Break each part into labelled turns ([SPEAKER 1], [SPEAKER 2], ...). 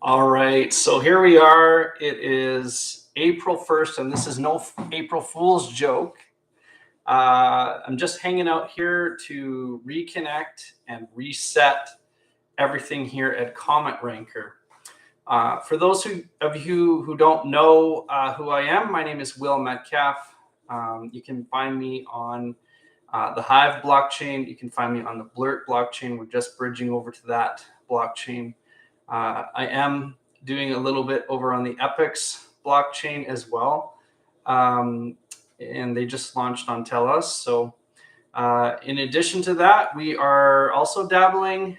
[SPEAKER 1] All right, so here we are. It is April 1st, and this is no April Fool's joke. I'm just hanging out here to reconnect and reset everything here at Comet Ranker. For those of you who don't know who I am, my name is Will Metcalf. You can find me on the Hive blockchain. You can find me on the Blurt blockchain. We're just bridging over to that blockchain. I am doing a little bit over on the Epix blockchain as well. And they just launched on Telos. So in addition to that, we are also dabbling.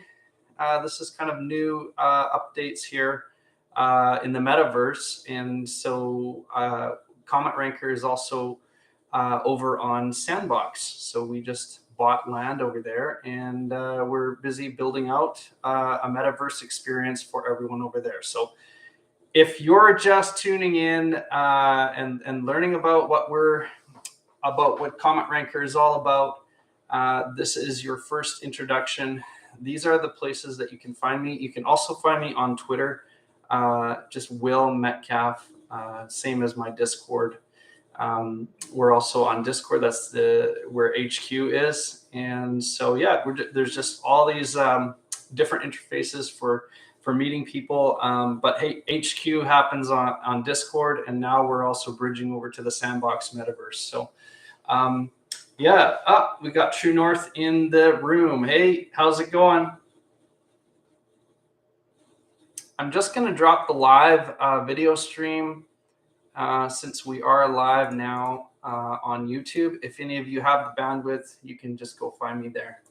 [SPEAKER 1] This is kind of new updates here in the metaverse. And so Comet Ranker is also over on Sandbox. So we just bought land over there, and we're busy building out a metaverse experience for everyone over there. So if you're just tuning in and learning about what Comet Ranker is all about, this is your first introduction. These are the places that you can find me. You can also find me on Twitter, just Will Metcalf, same as my Discord. We're also on Discord. That's where HQ is. And so, yeah, there's just all these different interfaces for meeting people. But hey, HQ happens on Discord, and now we're also bridging over to the Sandbox metaverse. So, yeah, we got True North in the room. Hey, how's it going? I'm just going to drop the live video stream since we are live now on YouTube. If any of you have the bandwidth, you can just go find me there.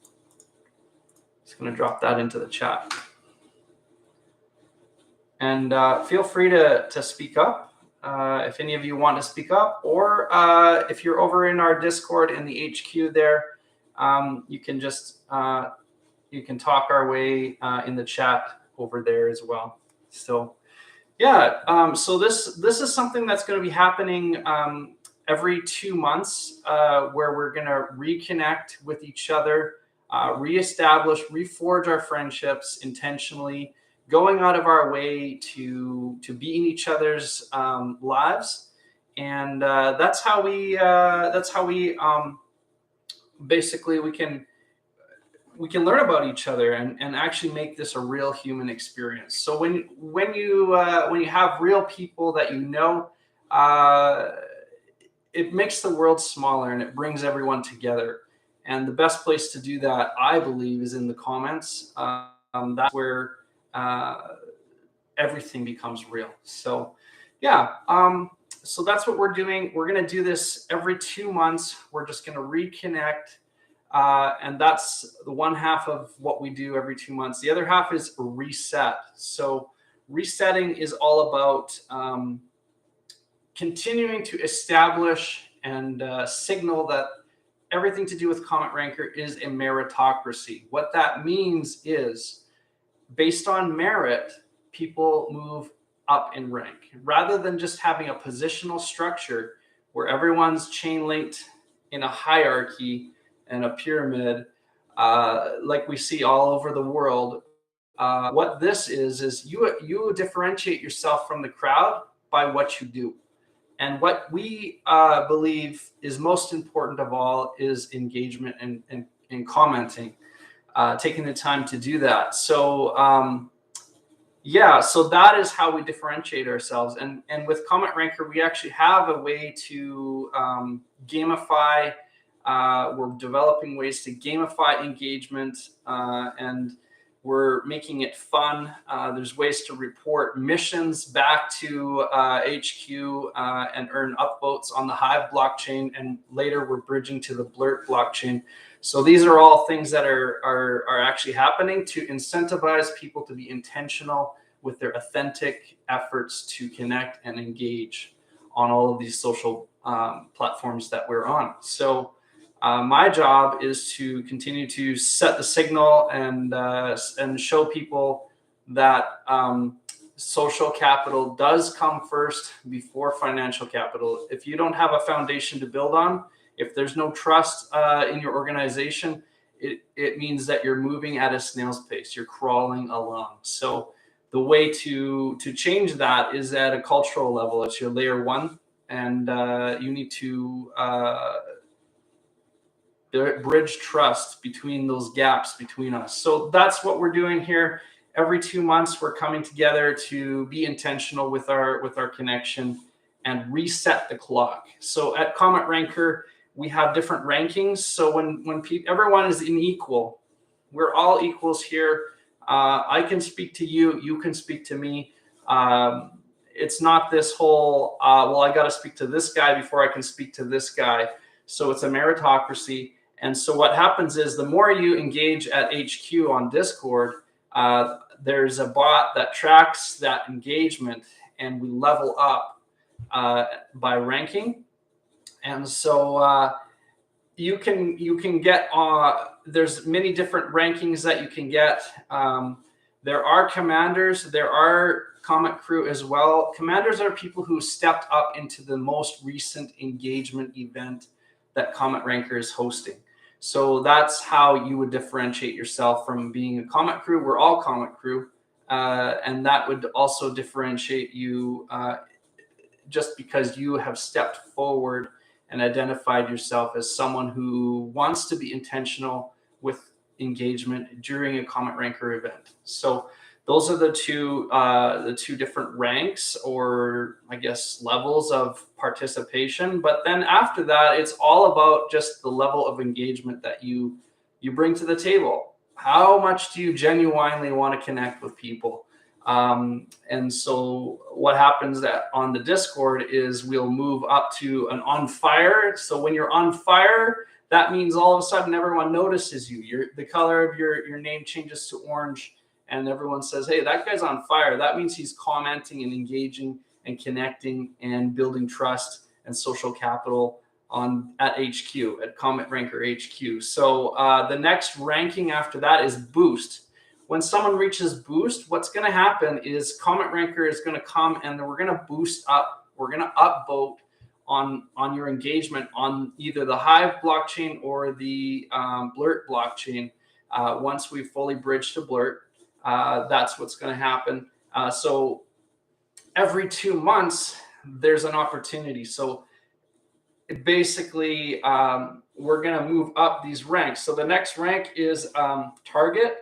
[SPEAKER 1] Just going to drop that into the chat. And feel free to speak up if any of you want to speak up, or if you're over in our Discord in the HQ there, you can just you can talk our way in the chat over there as well. So yeah, so this is something that's going to be happening every 2 months, where we're going to reconnect with each other, reestablish, reforge our friendships intentionally, going out of our way to be in each other's lives, and that's how we basically we can learn about each other and actually make this a real human experience. So when you have real people that you know, it makes the world smaller and it brings everyone together. And the best place to do that, I believe, is in the comments. That's where everything becomes real. So yeah, so that's what we're doing. We're going to do this every 2 months. We're just going to reconnect. And that's the one half of what we do every 2 months. The other half is reset. So resetting is all about continuing to establish and signal that everything to do with Comet Ranker is a meritocracy. What that means is, based on merit, people move up in rank, rather than just having a positional structure where everyone's chain linked in a hierarchy and a pyramid, like we see all over the world. What this is you differentiate yourself from the crowd by what you do. And what we believe is most important of all is engagement and commenting, taking the time to do that. So yeah, so that is how we differentiate ourselves. And with Comet Ranker, we actually have a way to gamify. We're developing ways to gamify engagement, and we're making it fun. There's ways to report missions back to HQ and earn upvotes on the Hive blockchain, and later we're bridging to the Blurt blockchain. So these are all things that are actually happening to incentivize people to be intentional with their authentic efforts to connect and engage on all of these social platforms that we're on. So my job is to continue to set the signal and show people that social capital does come first before financial capital. If you don't have a foundation to build on, if there's no trust in your organization, it means that you're moving at a snail's pace. You're crawling along. So the way to change that is at a cultural level. It's your layer one, and you need to bridge trust between those gaps between us. So that's what we're doing here. Every 2 months, we're coming together to be intentional with our connection and reset the clock. So at Comet Ranker, we have different rankings. So when everyone is equal, we're all equals here. I can speak to you, you can speak to me. It's not this whole, well, I got to speak to this guy before I can speak to this guy. So it's a meritocracy. And so what happens is the more you engage at HQ on Discord, there's a bot that tracks that engagement, and we level up by ranking. And so you can get there's many different rankings that you can get. There are commanders, there are Comet crew as well. Commanders are people who stepped up into the most recent engagement event that Comet Ranker is hosting. So that's how you would differentiate yourself from being a Comet crew. We're all Comet crew, and that would also differentiate you just because you have stepped forward and identified yourself as someone who wants to be intentional with engagement during a Comet Ranker event. So those are the two different ranks, or I guess levels of participation. But then after that, it's all about just the level of engagement that you bring to the table. How much do you genuinely want to connect with people? And so what happens on the Discord is we'll move up to an on fire. So when you're on fire, that means all of a sudden everyone notices you. The color of your name changes to orange, and everyone says, hey, that guy's on fire. That means he's commenting and engaging and connecting and building trust and social capital at HQ, at Comet Ranker HQ. So the next ranking after that is boost. When someone reaches boost, what's going to happen is Comet Ranker is going to come and we're going to boost up. We're going to upvote on your engagement on either the Hive blockchain or the Blurt blockchain. Once we fully bridge to Blurt, that's what's going to happen. So every 2 months, there's an opportunity. So basically, we're going to move up these ranks. So the next rank is target.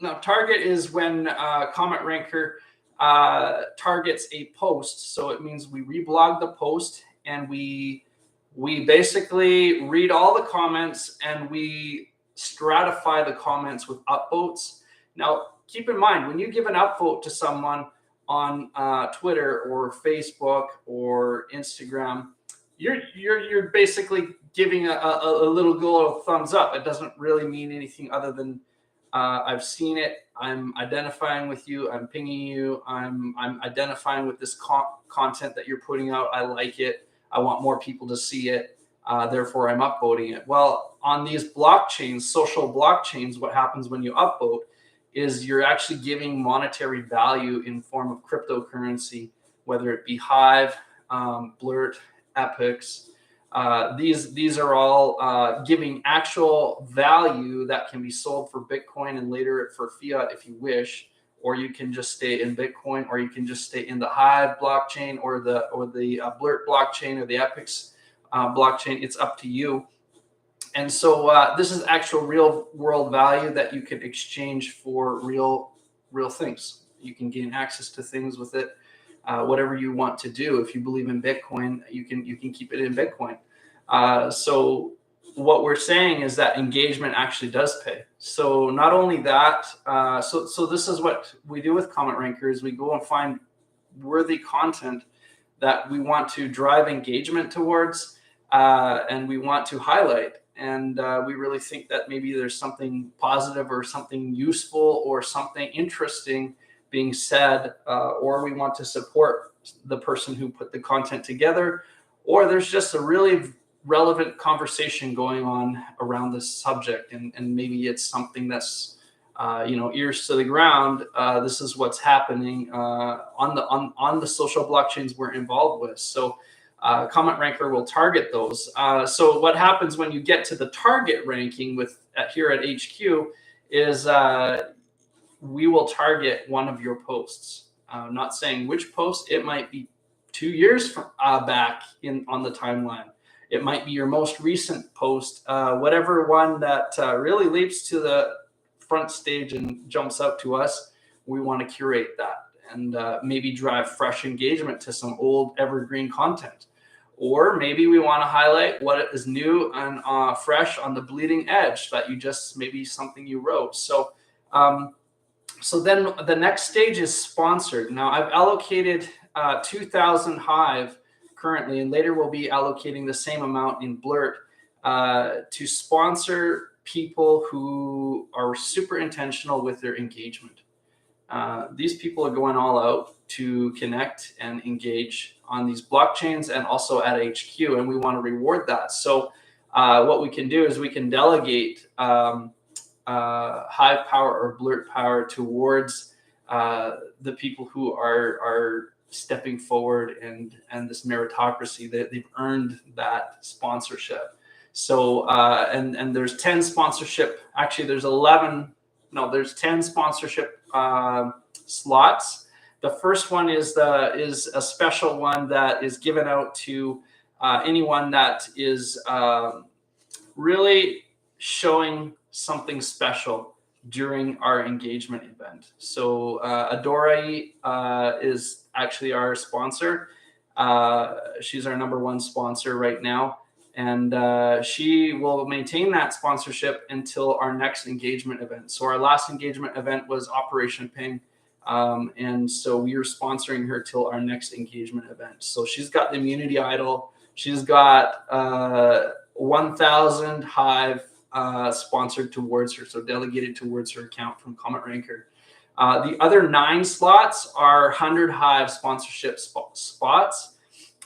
[SPEAKER 1] Now, target is when Comet Ranker targets a post. So it means we reblog the post, and we basically read all the comments, and we stratify the comments with upvotes. Now, keep in mind, when you give an upvote to someone on Twitter or Facebook or Instagram, you're basically giving a little goal thumbs up. It doesn't really mean anything other than I've seen it. I'm identifying with you. I'm pinging you. I'm identifying with this content that you're putting out. I like it. I want more people to see it. Therefore, I'm upvoting it. Well, on these blockchains, social blockchains, what happens when you upvote is you're actually giving monetary value in form of cryptocurrency, whether it be Hive, Blurt, Epics. These are all giving actual value that can be sold for Bitcoin and later for fiat if you wish, or you can just stay in Bitcoin, or you can just stay in the Hive blockchain or the Blurt blockchain or the Epics blockchain. It's up to you. And so this is actual real world value that you can exchange for real things. You can gain access to things with it. Whatever you want to do. If you believe in Bitcoin, you can keep it in Bitcoin. So what we're saying is that engagement actually does pay. So not only that, so this is what we do with Comet Ranker is we go and find worthy content that we want to drive engagement towards, and we want to highlight. And we really think that maybe there's something positive or something useful or something interesting being said, or we want to support the person who put the content together, or there's just a really relevant conversation going on around this subject, and maybe it's something that's ears to the ground. This is what's happening on the social blockchains we're involved with. So Comet Ranker will target those. So what happens when you get to the target ranking here at HQ is we will target one of your posts. I'm not saying which post. It might be 2 years from back on the timeline. It might be your most recent post, whatever one that really leaps to the front stage and jumps out to us. We want to curate that and maybe drive fresh engagement to some old evergreen content. Or maybe we want to highlight what is new and fresh on the bleeding edge that you just, maybe something you wrote. So then the next stage is sponsored. Now I've allocated 2,000 Hive currently, and later we'll be allocating the same amount in Blurt to sponsor people who are super intentional with their engagement. These people are going all out to connect and engage on these blockchains and also at HQ, and we want to reward that. So what we can do is we can delegate Hive power or Blurt power towards the people who are stepping forward and this meritocracy, that they've earned that sponsorship. So and there's 10 sponsorship, actually there's 10 sponsorship slots. The first one is a special one that is given out to anyone that is really showing something special during our engagement event. So Adorai is actually our sponsor. She's our #1 sponsor right now. And she will maintain that sponsorship until our next engagement event. So our last engagement event was Operation Ping. And so we are sponsoring her till our next engagement event. So she's got the immunity idol. She's got 1,000 Hive sponsored towards her, so delegated towards her account from Comet Ranker. The other 9 slots are 100 Hive sponsorship spots.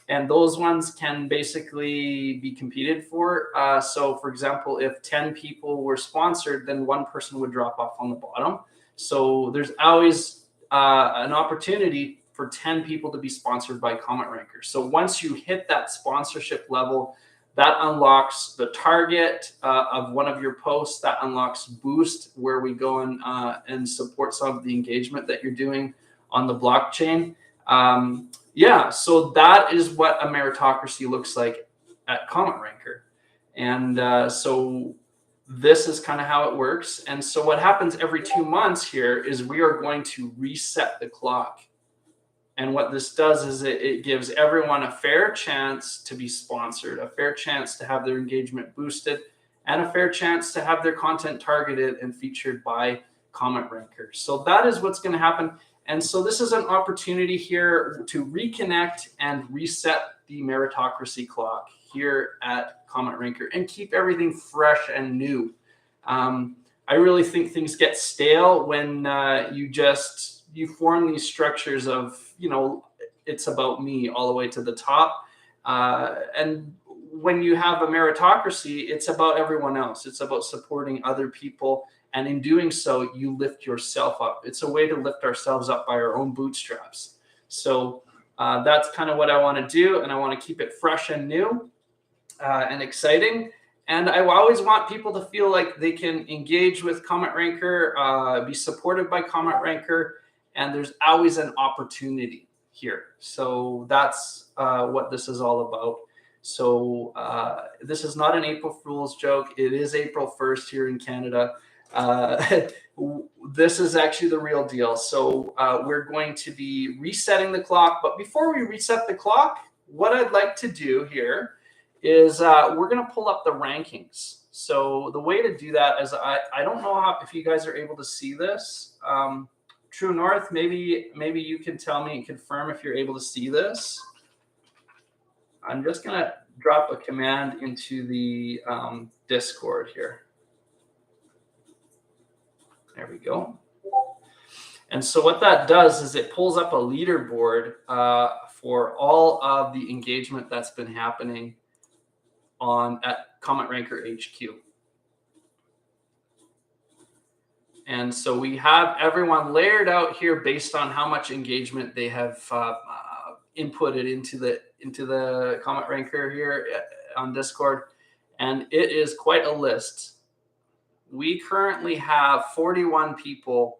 [SPEAKER 1] And those ones can basically be competed for. So for example, if 10 people were sponsored, then 1 person would drop off on the bottom. So there's always an opportunity for 10 people to be sponsored by Comet Ranker. So once you hit that sponsorship level, that unlocks the target of one of your posts, that unlocks Boost, where we go and support some of the engagement that you're doing on the blockchain. Yeah, so that is what a meritocracy looks like at Comet Ranker. And so this is kind of how it works. And so what happens every 2 months here is we are going to reset the clock. And what this does is it gives everyone a fair chance to be sponsored, a fair chance to have their engagement boosted, and a fair chance to have their content targeted and featured by Comet Ranker. So that is what's going to happen. And so this is an opportunity here to reconnect and reset the meritocracy clock here at Comet Ranker and keep everything fresh and new. I really think things get stale when you form these structures of, it's about me all the way to the top. And when you have a meritocracy, it's about everyone else. It's about supporting other people. And in doing so, you lift yourself up. It's a way to lift ourselves up by our own bootstraps. So that's kind of what I want to do. And I want to keep it fresh and new and exciting. And I always want people to feel like they can engage with Comet Ranker, be supported by Comet Ranker. And there's always an opportunity here. So that's what this is all about. So this is not an April Fool's joke. It is April 1st here in Canada. This is actually the real deal. So we're going to be resetting the clock. But before we reset the clock, what I'd like to do here is we're going to pull up the rankings. So the way to do that is I don't know if you guys are able to see this. True North, maybe you can tell me and confirm if you're able to see this. I'm just going to drop a command into the Discord here. There we go. And so what that does is it pulls up a leaderboard for all of the engagement that's been happening at Comet Ranker HQ. And so we have everyone layered out here based on how much engagement they have inputted into the Comet Ranker here on Discord. And it is quite a list. We currently have 41 people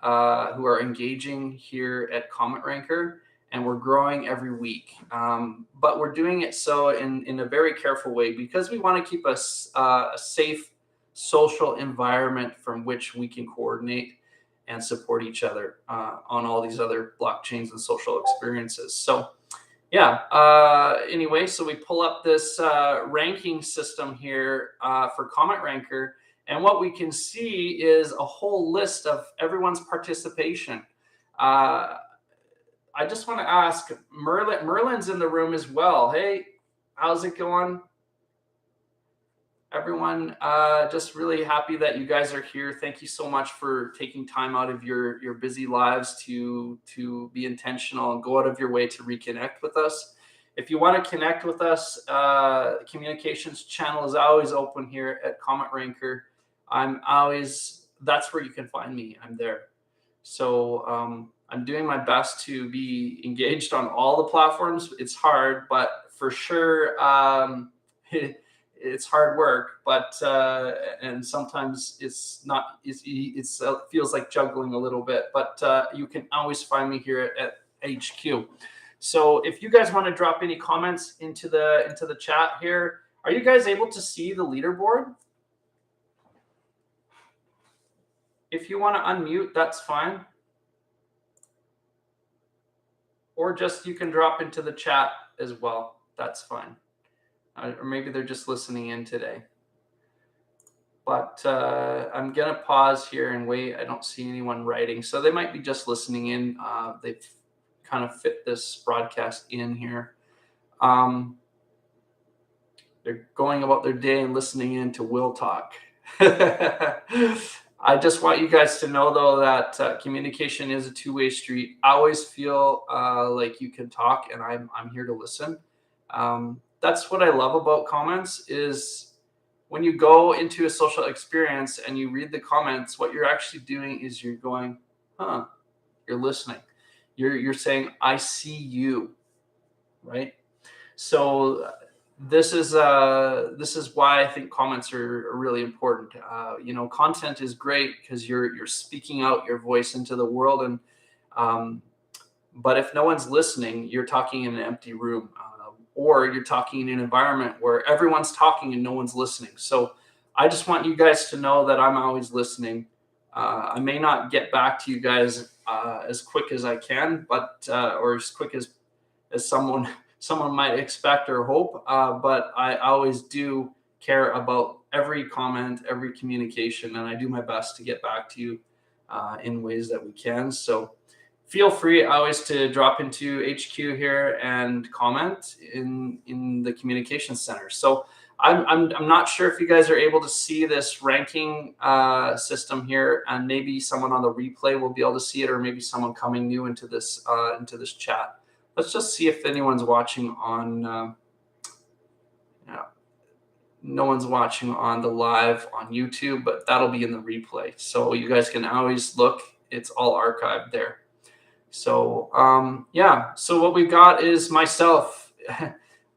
[SPEAKER 1] who are engaging here at Comment Ranker, and we're growing every week. But we're doing it so in a very careful way because we want to keep us a safe social environment from which we can coordinate and support each other on all these other blockchains and social experiences. So yeah, anyway, so we pull up this ranking system here for Comment Ranker, and what we can see is a whole list of everyone's participation. I just want to ask, Merlin's in the room as well. Hey, how's it going? Everyone, just really happy that you guys are here. Thank you so much for taking time out of your busy lives to be intentional and go out of your way to reconnect with us. If you want to connect with us, the communications channel is always open here at Comment Ranker. That's where you can find me. I'm there. So I'm doing my best to be engaged on all the platforms. It's hard, but for sure, it's hard work, but and sometimes it's not. It feels like juggling a little bit, but you can always find me here at HQ. So if you guys want to drop any comments into the chat here, are you guys able to see the leaderboard? If you want to unmute, that's fine. Or just you can drop into the chat as well. That's fine. Or maybe they're just listening in today. But I'm going to pause here and wait. I don't see anyone writing. So they might be just listening in. They've kind of fit this broadcast in here. They're going about their day and listening in to Will Talk. I just want you guys to know, though, that communication is a two-way street. I always feel like you can talk, and I'm here to listen. That's what I love about comments is when you go into a social experience and you read the comments, what you're actually doing is you're going, huh, you're listening. You're saying, I see you, right? So this is why I think comments are really important. Content is great because you're speaking out your voice into the world, and but if no one's listening, you're talking in an empty room. Or you're talking in an environment where everyone's talking and no one's listening. So I just want you guys to know that I'm always listening. I may not get back to you guys as quick as I can, but or as quick as someone might expect or hope. But I always do care about every comment, every communication, and I do my best to get back to you in ways that we can. So feel free always to drop into HQ here and comment in the communication center. So I'm not sure if you guys are able to see this ranking system here, and maybe someone on the replay will be able to see it, or maybe someone coming new into this chat. Let's just see if anyone's watching on. No one's watching on the live on YouTube, but that'll be in the replay. So you guys can always look. It's all archived there. So so what we've got is myself.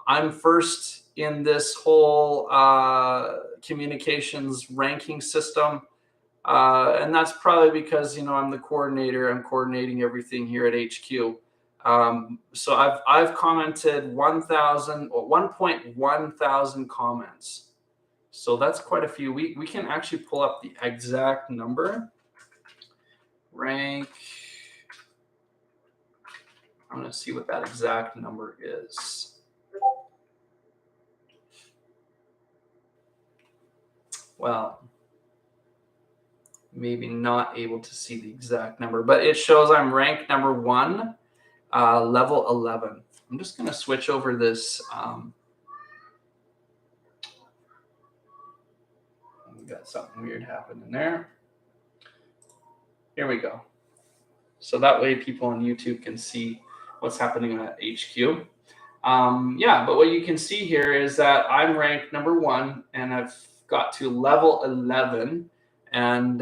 [SPEAKER 1] I'm first in this whole communications ranking system, and that's probably because I'm the coordinator. I'm coordinating everything here at HQ. So I've commented 1.1 thousand comments. So that's quite a few. We can actually pull up the exact number. Rank. I'm going to see what that exact number is. Well, maybe not able to see the exact number, but it shows I'm ranked number 1, level 11. I'm just going to switch over this. We got something weird happening there. Here we go. So that way people on YouTube can see what's happening at HQ. But what you can see here is that I'm ranked number 1, and I've got to level 11, and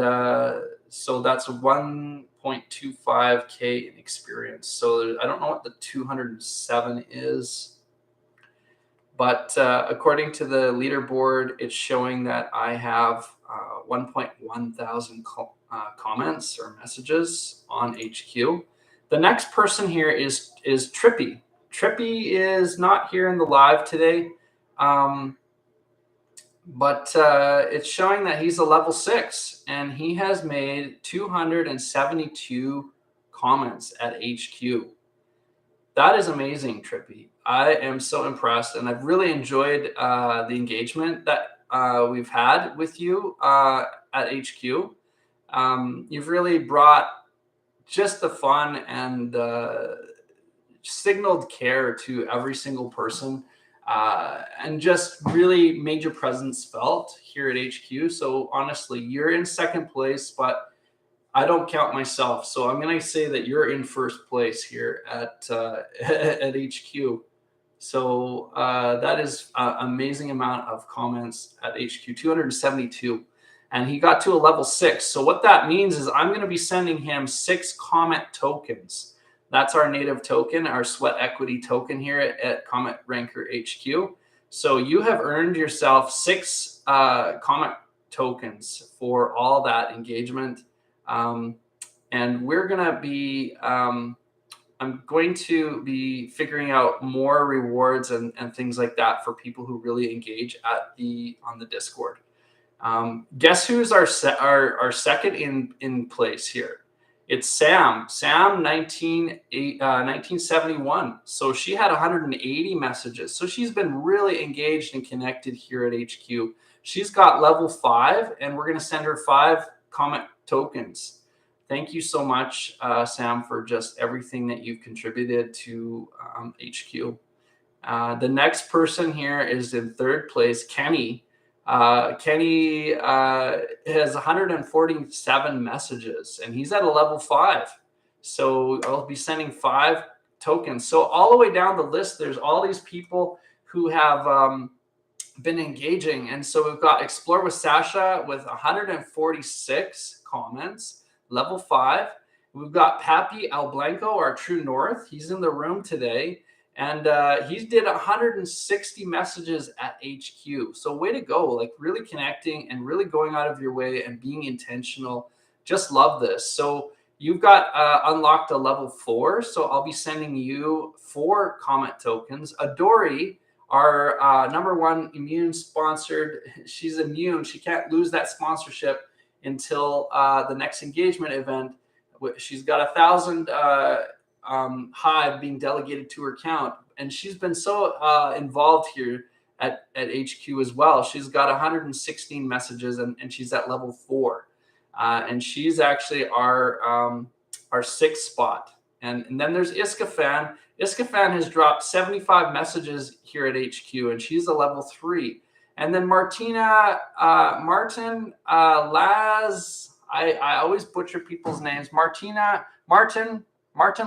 [SPEAKER 1] so that's 1.25K in experience. So I don't know what the 207 is, but according to the leaderboard, it's showing that I have 1.1 thousand comments or messages on HQ. The next person here is Trippy. Trippy is not here in the live today, but it's showing that he's a level 6, and he has made 272 comments at HQ. That is amazing, Trippy. I am so impressed, and I've really enjoyed the engagement that we've had with you at HQ. You've really brought just the fun and signaled care to every single person, and just really made your presence felt here at HQ. So honestly, you're in second place, but I don't count myself, so I'm going to say that you're in first place here at at HQ. So that is an amazing amount of comments at HQ, 272, and he got to a level 6. So what that means is I'm going to be sending him 6 comment tokens. That's our native token, our sweat equity token here at Comment Ranker HQ. So you have earned yourself 6 comment tokens for all that engagement. And we're going to be, I'm going to be figuring out more rewards and things like that for people who really engage on the Discord. Guess who's our second in place here? It's Sam. Sam, 1971. So she had 180 messages. So she's been really engaged and connected here at HQ. She's got level 5, and we're going to send her 5 comment tokens. Thank you so much, Sam, for just everything that you've contributed to HQ. The next person here is in third place, Kenny. Kenny has 147 messages, and he's at a level 5. So I'll be sending 5 tokens. So all the way down the list, there's all these people who have been engaging. And so we've got Explore with Sasha with 146 comments, level 5. We've got Pappy Al Blanco, our true north. He's in the room today, and he did 160 messages at HQ. So way to go, like really connecting and really going out of your way and being intentional. Just love this. So you've got unlocked a level 4. So I'll be sending you 4 comment tokens. Adori, our number 1 immune sponsored, she's immune. She can't lose that sponsorship until the next engagement event. She's got 1,000 hive being delegated to her account, and she's been so involved here at HQ as well. She's got 116 messages, and she's at level 4, and she's actually our 6th spot. And then there's Iskafan. Iskafan has dropped 75 messages here at HQ, and she's a level 3. And then Martin Laz. I always butcher people's names. Martin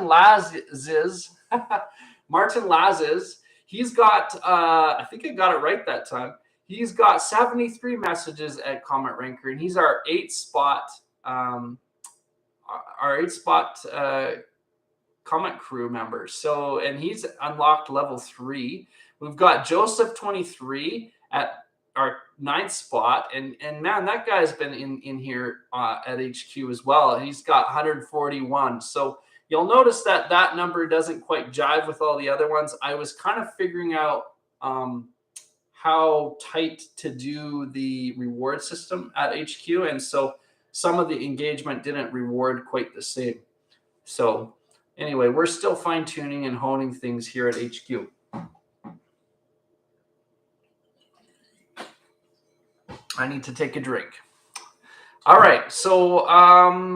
[SPEAKER 1] Lazes. Martin Lazes. He's got, I think I got it right that time. He's got 73 messages at Comment Ranker, and he's our 8th spot. Our 8th spot comment crew member. So, and he's unlocked level 3. We've got Joseph 23 at our 9th spot, and man, that guy's been in here at HQ as well. He's got 141. So you'll notice that that number doesn't quite jive with all the other ones. I was kind of figuring out how tight to do the reward system at HQ, and so some of the engagement didn't reward quite the same. So anyway, we're still fine-tuning and honing things here at HQ. I need to take a drink. All right, so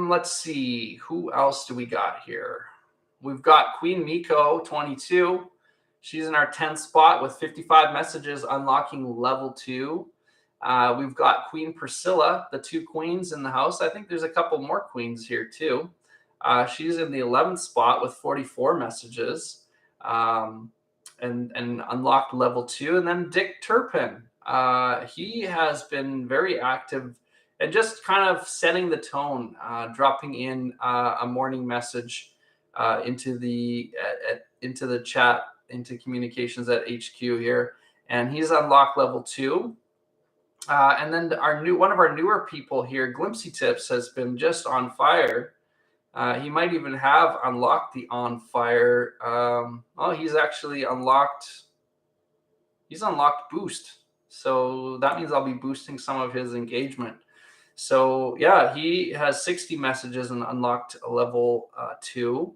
[SPEAKER 1] let's see. Who else do we got here? We've got Queen Miko, 22. She's in our 10th spot with 55 messages, unlocking level 2. We've got Queen Priscilla, the 2 queens in the house. I think there's a couple more queens here too. She's in the 11th spot with 44 messages and unlocked level 2. And then Dick Turpin. He has been very active and just kind of setting the tone, dropping in a morning message into the chat, into communications at HQ here. And he's unlocked level 2. And then one of our newer people here, Glimpsy Tips, has been just on fire. He might even have unlocked the on fire. Oh, he's actually unlocked. He's unlocked boost. So that means I'll be boosting some of his engagement. So yeah, he has 60 messages and unlocked a level 2.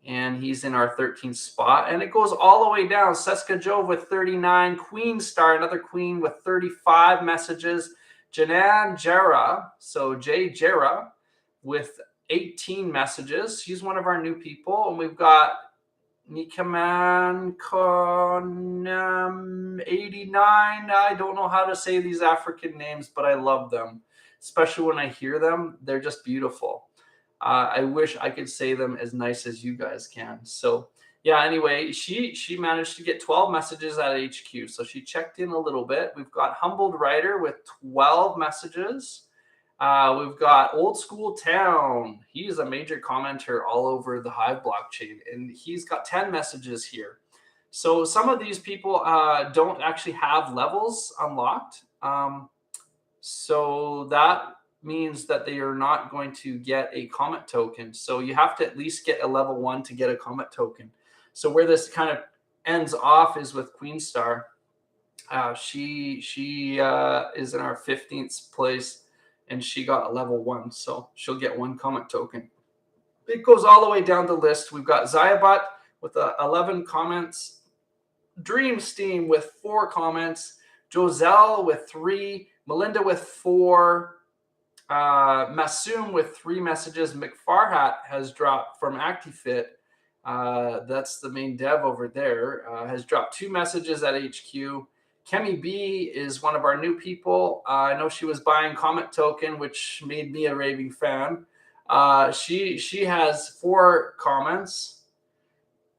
[SPEAKER 1] And he's in our 13th spot. And it goes all the way down. Seska Jove with 39. Queen Star, another queen with 35 messages. Janan Jera, so Jay Jera, with 18 messages. She's one of our new people. And we've got Nikaman Konam 89. I don't know how to say these African names, but I love them, especially when I hear them. They're just beautiful. I wish I could say them as nice as you guys can. So yeah, anyway, she managed to get 12 messages at HQ. So she checked in a little bit. We've got Humbled Writer with 12 messages. We've got Old School Town. He's a major commenter all over the Hive blockchain, and he's got 10 messages here. So some of these people don't actually have levels unlocked. So that means that they are not going to get a comment token. So you have to at least get a level 1 to get a comment token. So where this kind of ends off is with Queen Star. She is in our 15th place, and she got a level 1. So she'll get 1 comment token. It goes all the way down the list. We've got Zayabot with 11 comments. Dreamsteam with 4 comments. Joselle with 3. Melinda with 4. Masoom with 3 messages. McFarhat has dropped from ActiFit. That's the main dev over there. Has dropped 2 messages at HQ. Kemi B is one of our new people. I know she was buying comment token, which made me a raving fan. She has 4 comments.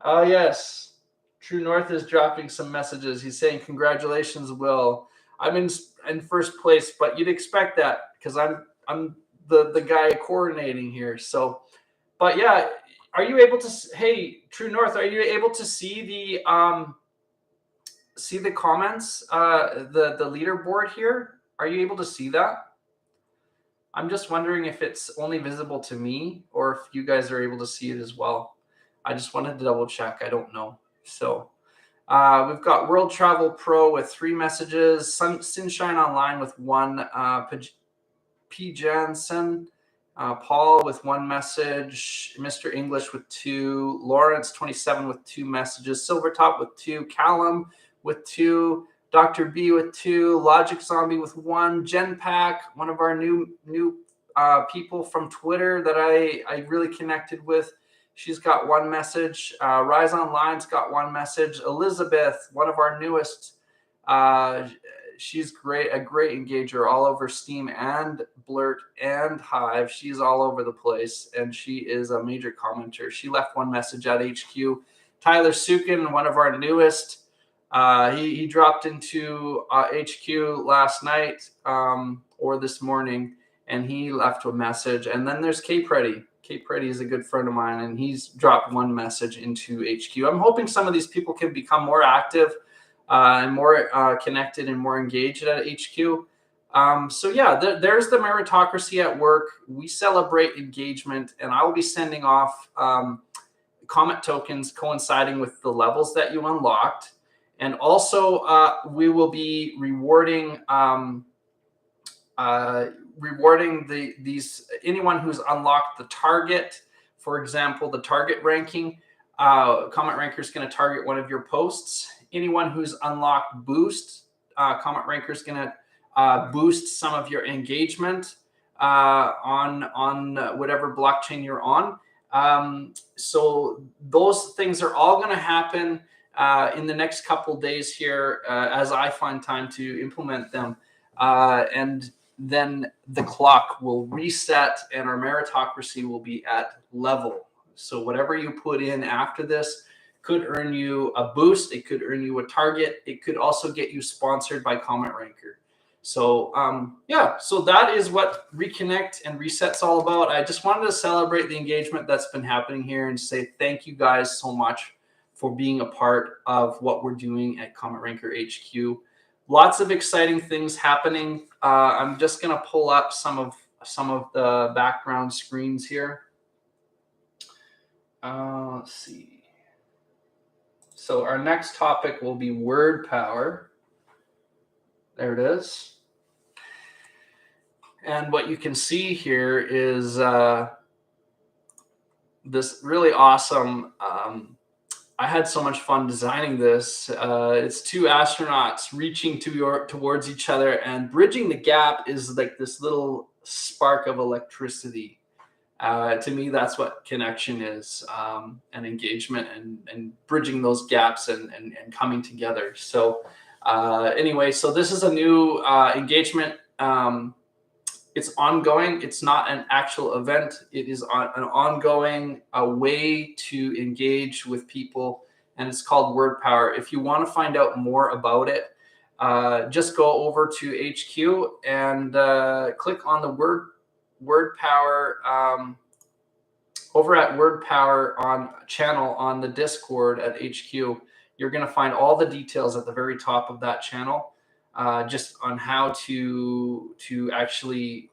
[SPEAKER 1] Oh yes, True North is dropping some messages. He's saying congratulations, Will. I'm in first place, but you'd expect that because I'm the guy coordinating here. So, but yeah, are you able to? Hey, True North, are you able to see the comments, the leaderboard here? Are you able to see that? I'm just wondering if it's only visible to me or if you guys are able to see it as well. I just wanted to double check. I don't know. So we've got World Travel Pro with 3 messages, Sunshine Online with 1, P. Jansen, Paul with 1 message, Mr. English with 2, Lawrence 27 with 2 messages, Silvertop with 2, Callum with 2, Dr. B with 2, Logic Zombie with 1, Genpack, one of our new people from Twitter that I really connected with. She's got 1 message. Rise Online's got 1 message. Elizabeth, one of our newest, she's great, a great engager all over Steam and Blurt and Hive. She's all over the place, and she is a major commenter. She left 1 message at HQ. Tyler Sukin, one of our newest, he dropped into HQ last night or this morning, and he left a message. And then there's Cape Ready. Cape Ready is a good friend of mine, and he's dropped 1 message into HQ. I'm hoping some of these people can become more active and more connected and more engaged at HQ. So yeah, there's the meritocracy at work. We celebrate engagement, and I will be sending off comment tokens coinciding with the levels that you unlocked. And also we will be rewarding anyone who's unlocked the target. For example, the target ranking, Comment Ranker is going to target one of your posts. Anyone who's unlocked boost, Comment Ranker is going to boost some of your engagement on whatever blockchain you're on. So those things are all going to happen in the next couple days here as I find time to implement them. And then the clock will reset and our meritocracy will be at level. So whatever you put in after this could earn you a boost. It could earn you a target. It could also get you sponsored by Comment Ranker. So yeah, so that is what Reconnect and Reset's all about. I just wanted to celebrate the engagement that's been happening here and say thank you guys so much for being a part of what we're doing at Comment Ranker HQ. lots of exciting things happening. I'm just going to pull up some of the background screens here. Let's see. So our next topic will be word power. There it is. And what you can see here is this really awesome. I had so much fun designing this. It's two astronauts reaching towards each other, and bridging the gap is like this little spark of electricity. To me, that's what connection is, and engagement, and bridging those gaps, and coming together. So anyway, so this is a new engagement. It's ongoing. It's not an actual event. It is an ongoing way to engage with people, and it's called Word Power. If you want to find out more about it, just go over to HQ and click on the Word Power. Over at Word Power on channel on the Discord at HQ, you're going to find all the details at the very top of that channel, just on how to actually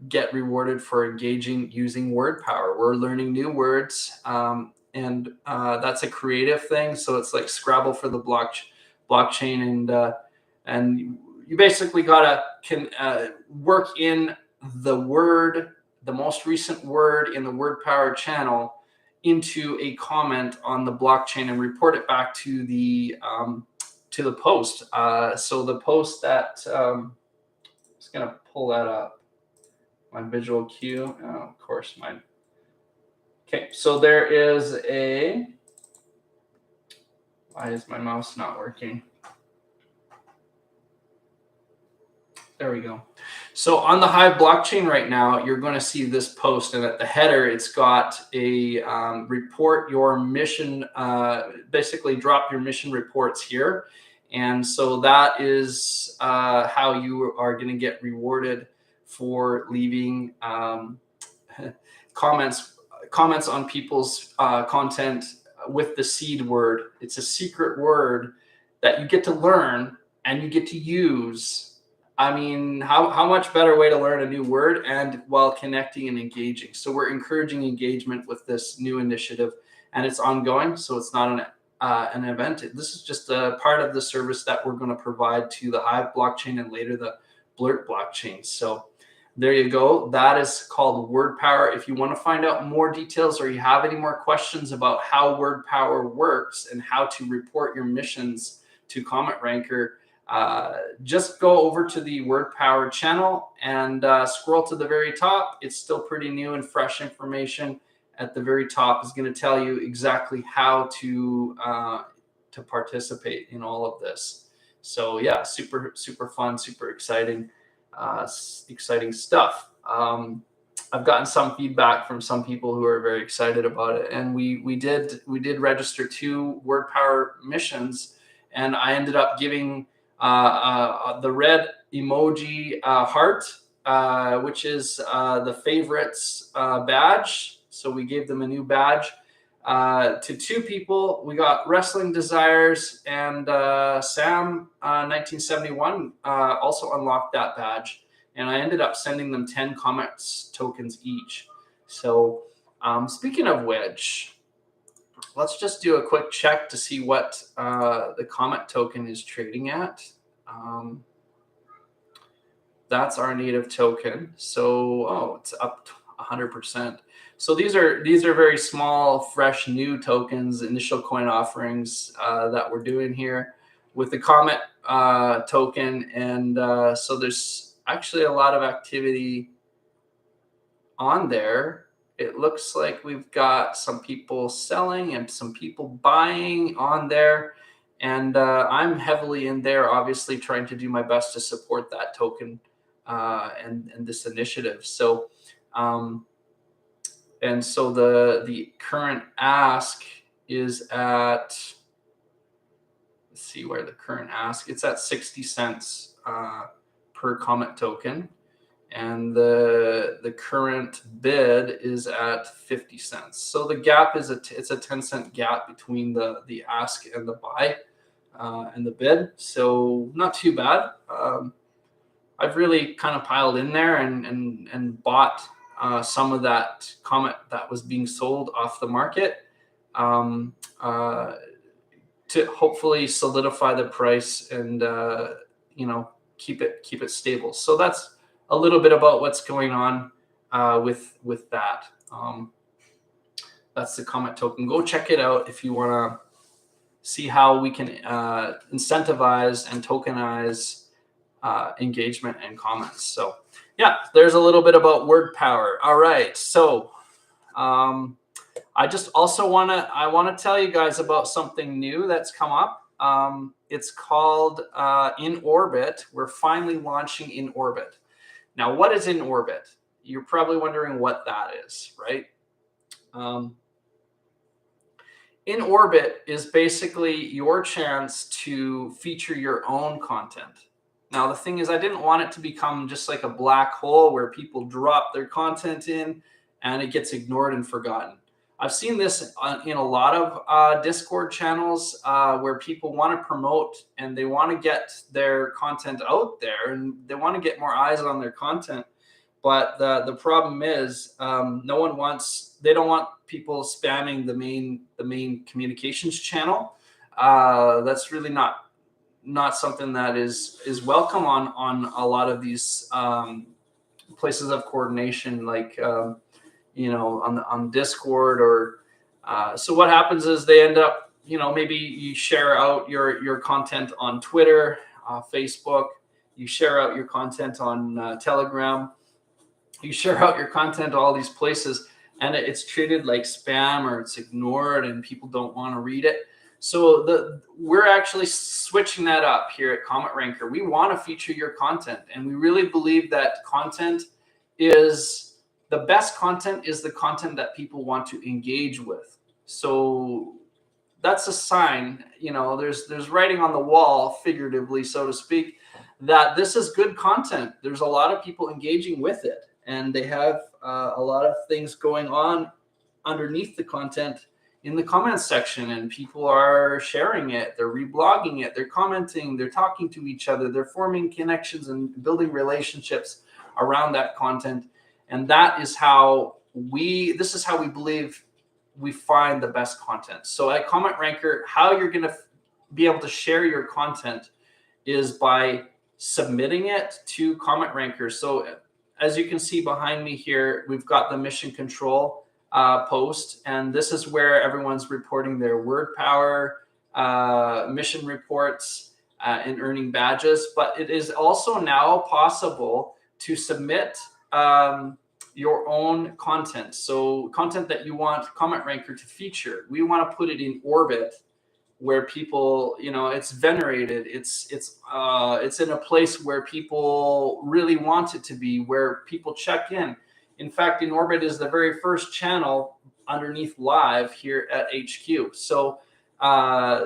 [SPEAKER 1] get rewarded for engaging using word power. We're learning new words, and that's a creative thing. So it's like Scrabble for the blockchain, and you basically gotta work in the most recent word in the word power channel into a comment on the blockchain and report it back to the post. So the post that I'm just gonna pull that up. My visual cue, of course, mine. Okay, so there is a. Why is my mouse not working? There we go. So on the Hive blockchain right now, you're going to see this post, and at the header, it's got a report your mission, basically drop your mission reports here. And so that is how you are going to get rewarded for leaving comments on people's content with the seed word. It's a secret word that you get to learn and you get to use. I mean, how much better way to learn a new word and while connecting and engaging. So we're encouraging engagement with this new initiative, and it's ongoing. So it's not an event. This is just a part of the service that we're going to provide to the Hive blockchain and later the Blurt blockchain. So there you go. That is called Word Power. If you want to find out more details, or you have any more questions about how Word Power works and how to report your missions to Comment Ranker, just go over to the Word Power channel and scroll to the very top. It's still pretty new and fresh information. At the very top is going to tell you exactly how to participate in all of this. So yeah, super fun, super exciting stuff. I've gotten some feedback from some people who are very excited about it, and we did register 2 Word Power missions, and I ended up giving the red emoji heart, which is the favorites badge. So we gave them a new badge to 2 people. We got Wrestling Desires and Sam 1971 also unlocked that badge, and I ended up sending them 10 comments tokens each. So speaking of which, let's just do a quick check to see what the comment token is trading at. That's our native token. So it's up 100%. So these are very small, fresh, new tokens, initial coin offerings that we're doing here with the Comet token, and so there's actually a lot of activity on there. It looks like we've got some people selling and some people buying on there, and I'm heavily in there, obviously trying to do my best to support that token and this initiative. So. And so the current ask is at, let's see where the current ask, it's at 60 cents per comment token. And the current bid is at 50 cents. So the gap is it's a 10-cent gap between the ask and the buy. and the bid. So not too bad. I've really kind of piled in there and bought some of that Comet that was being sold off the market, um, to hopefully solidify the price and keep it stable. So that's a little bit about what's going on with that. That's the Comet token. Go check it out if you want to see how we can incentivize and tokenize engagement and comments. So yeah, there's a little bit about word power. All right, so I just also want to tell you guys about something new that's come up. It's called In Orbit. We're finally launching In Orbit. Now, what is In Orbit? You're probably wondering what that is, right? In Orbit is basically your chance to feature your own content. Now, the thing is, I didn't want it to become just like a black hole where people drop their content in and it gets ignored and forgotten. I've seen this in a lot of Discord channels where people want to promote and they want to get their content out there and they want to get more eyes on their content. But the problem is no one wants, they don't want people spamming the main communications channel. That's really not something that is welcome on a lot of these places of coordination, like on Discord or so what happens is they end up, maybe you share out your content on Twitter, Facebook, you share out your content on Telegram, you share out your content all these places, and it's treated like spam or it's ignored and people don't want to read it. So we're actually switching that up here at Comet Ranker. We want to feature your content, and we really believe that the best content is the content that people want to engage with. So that's a sign, there's writing on the wall, figuratively, so to speak, that this is good content. There's a lot of people engaging with it, and they have a lot of things going on underneath the content in the comments section, and people are sharing it, they're reblogging it, they're commenting, they're talking to each other, they're forming connections and building relationships around that content. And this is how we believe we find the best content. So at Comet Ranker, how you're going to be able to share your content is by submitting it to Comet Ranker. So as you can see behind me here, we've got the mission control post, and this is where everyone's reporting their word power, mission reports, and earning badges. But it is also now possible to submit your own content. So content that you want Comet Ranker to feature, we want to put it in orbit where people, it's venerated. It's in a place where people really want it to be, where people check in. In fact, In Orbit is the very first channel underneath live here at HQ. So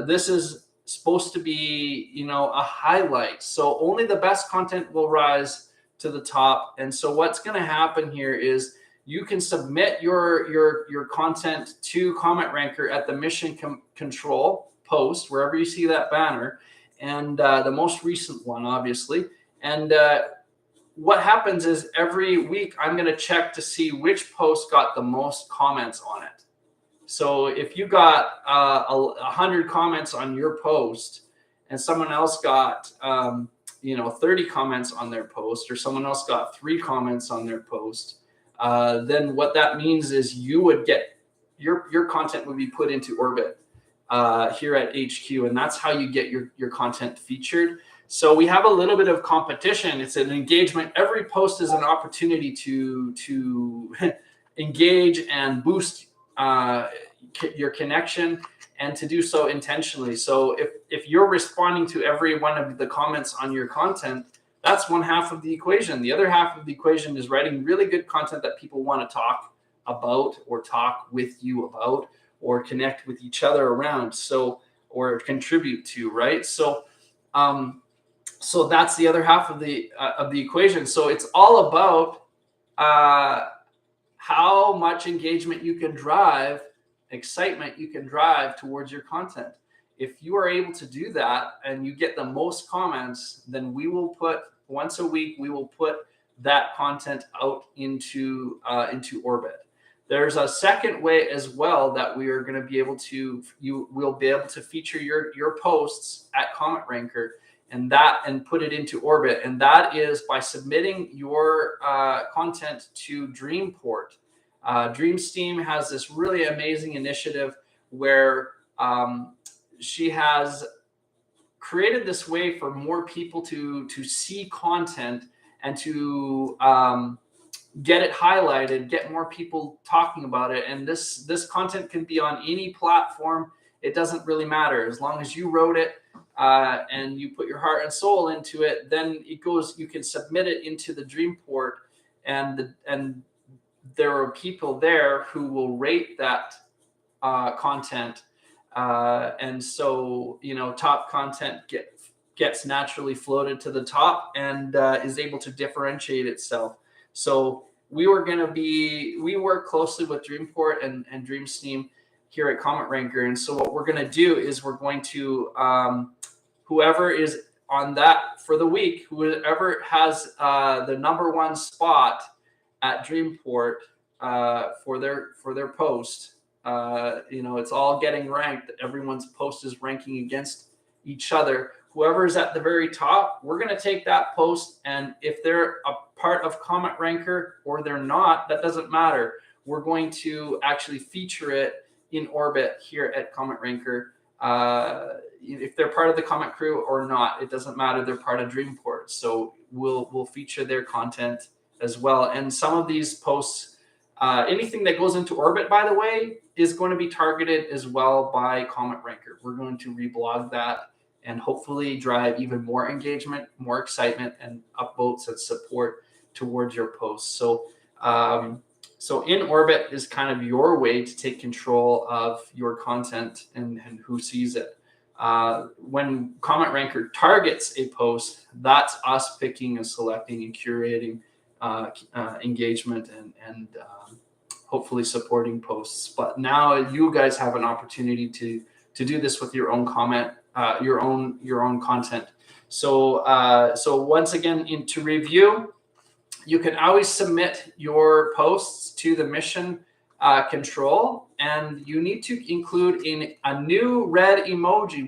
[SPEAKER 1] this is supposed to be, a highlight. So only the best content will rise to the top. And so what's going to happen here is you can submit your content to Comet Ranker at the mission control post, wherever you see that banner, and the most recent one, obviously. And what happens is every week I'm going to check to see which post got the most comments on it. So if you got 100 comments on your post and someone else got 30 comments on their post, or someone else got 3 comments on their post, then what that means is you would get your content would be put into orbit here at HQ, and that's how you get your content featured. So we have a little bit of competition. It's an engagement. Every post is an opportunity to engage and boost your connection, and to do so intentionally. So if you're responding to every one of the comments on your content, that's one half of the equation. The other half of the equation is writing really good content that people want to talk about or talk with you about or connect with each other around, so, or contribute to, right? So so that's the other half of the equation. So it's all about how much engagement you can drive, excitement you can drive towards your content. if you are able to do that and you get the most comments, then we will put once a week, we will put that content out into orbit. There's a second way as well that we are going to be able to, you will be able to feature your posts at Comment Ranker and put it into orbit. And that is by submitting your content to Dreamport. Dreamsteam has this really amazing initiative where she has created this way for more people to see content and to get it highlighted, get more people talking about it. And this content can be on any platform. It doesn't really matter. As long as you wrote it and you put your heart and soul into it, then it goes, you can submit it into the Dreamport, and there are people there who will rate that content. And so, top content gets naturally floated to the top and is able to differentiate itself. So we work closely with Dreamport and Dreamsteam here at Comment Ranker. And so what we're going to do is we're going to, whoever is on that for the week, whoever has the #1 spot at Dreamport for their post, it's all getting ranked. Everyone's post is ranking against each other. Whoever is at the very top, we're going to take that post, and if they're a part of Comment Ranker or they're not, that doesn't matter. We're going to actually feature it in orbit here at Comment Ranker. If they're part of the comment crew or not, it doesn't matter. They're part of Dreamport, so we'll feature their content as well. And some of these posts, anything that goes into orbit, by the way, is going to be targeted as well by Comment Ranker. We're going to reblog that and hopefully drive even more engagement, more excitement, and upvotes and support towards your posts. So in orbit is kind of your way to take control of your content and who sees it. When Comment Ranker targets a post, that's us picking and selecting and curating engagement and hopefully supporting posts. But now you guys have an opportunity to do this with your own comment, your own content. So once again, to review, you can always submit your posts to the mission control, and you need to include in a new red emoji.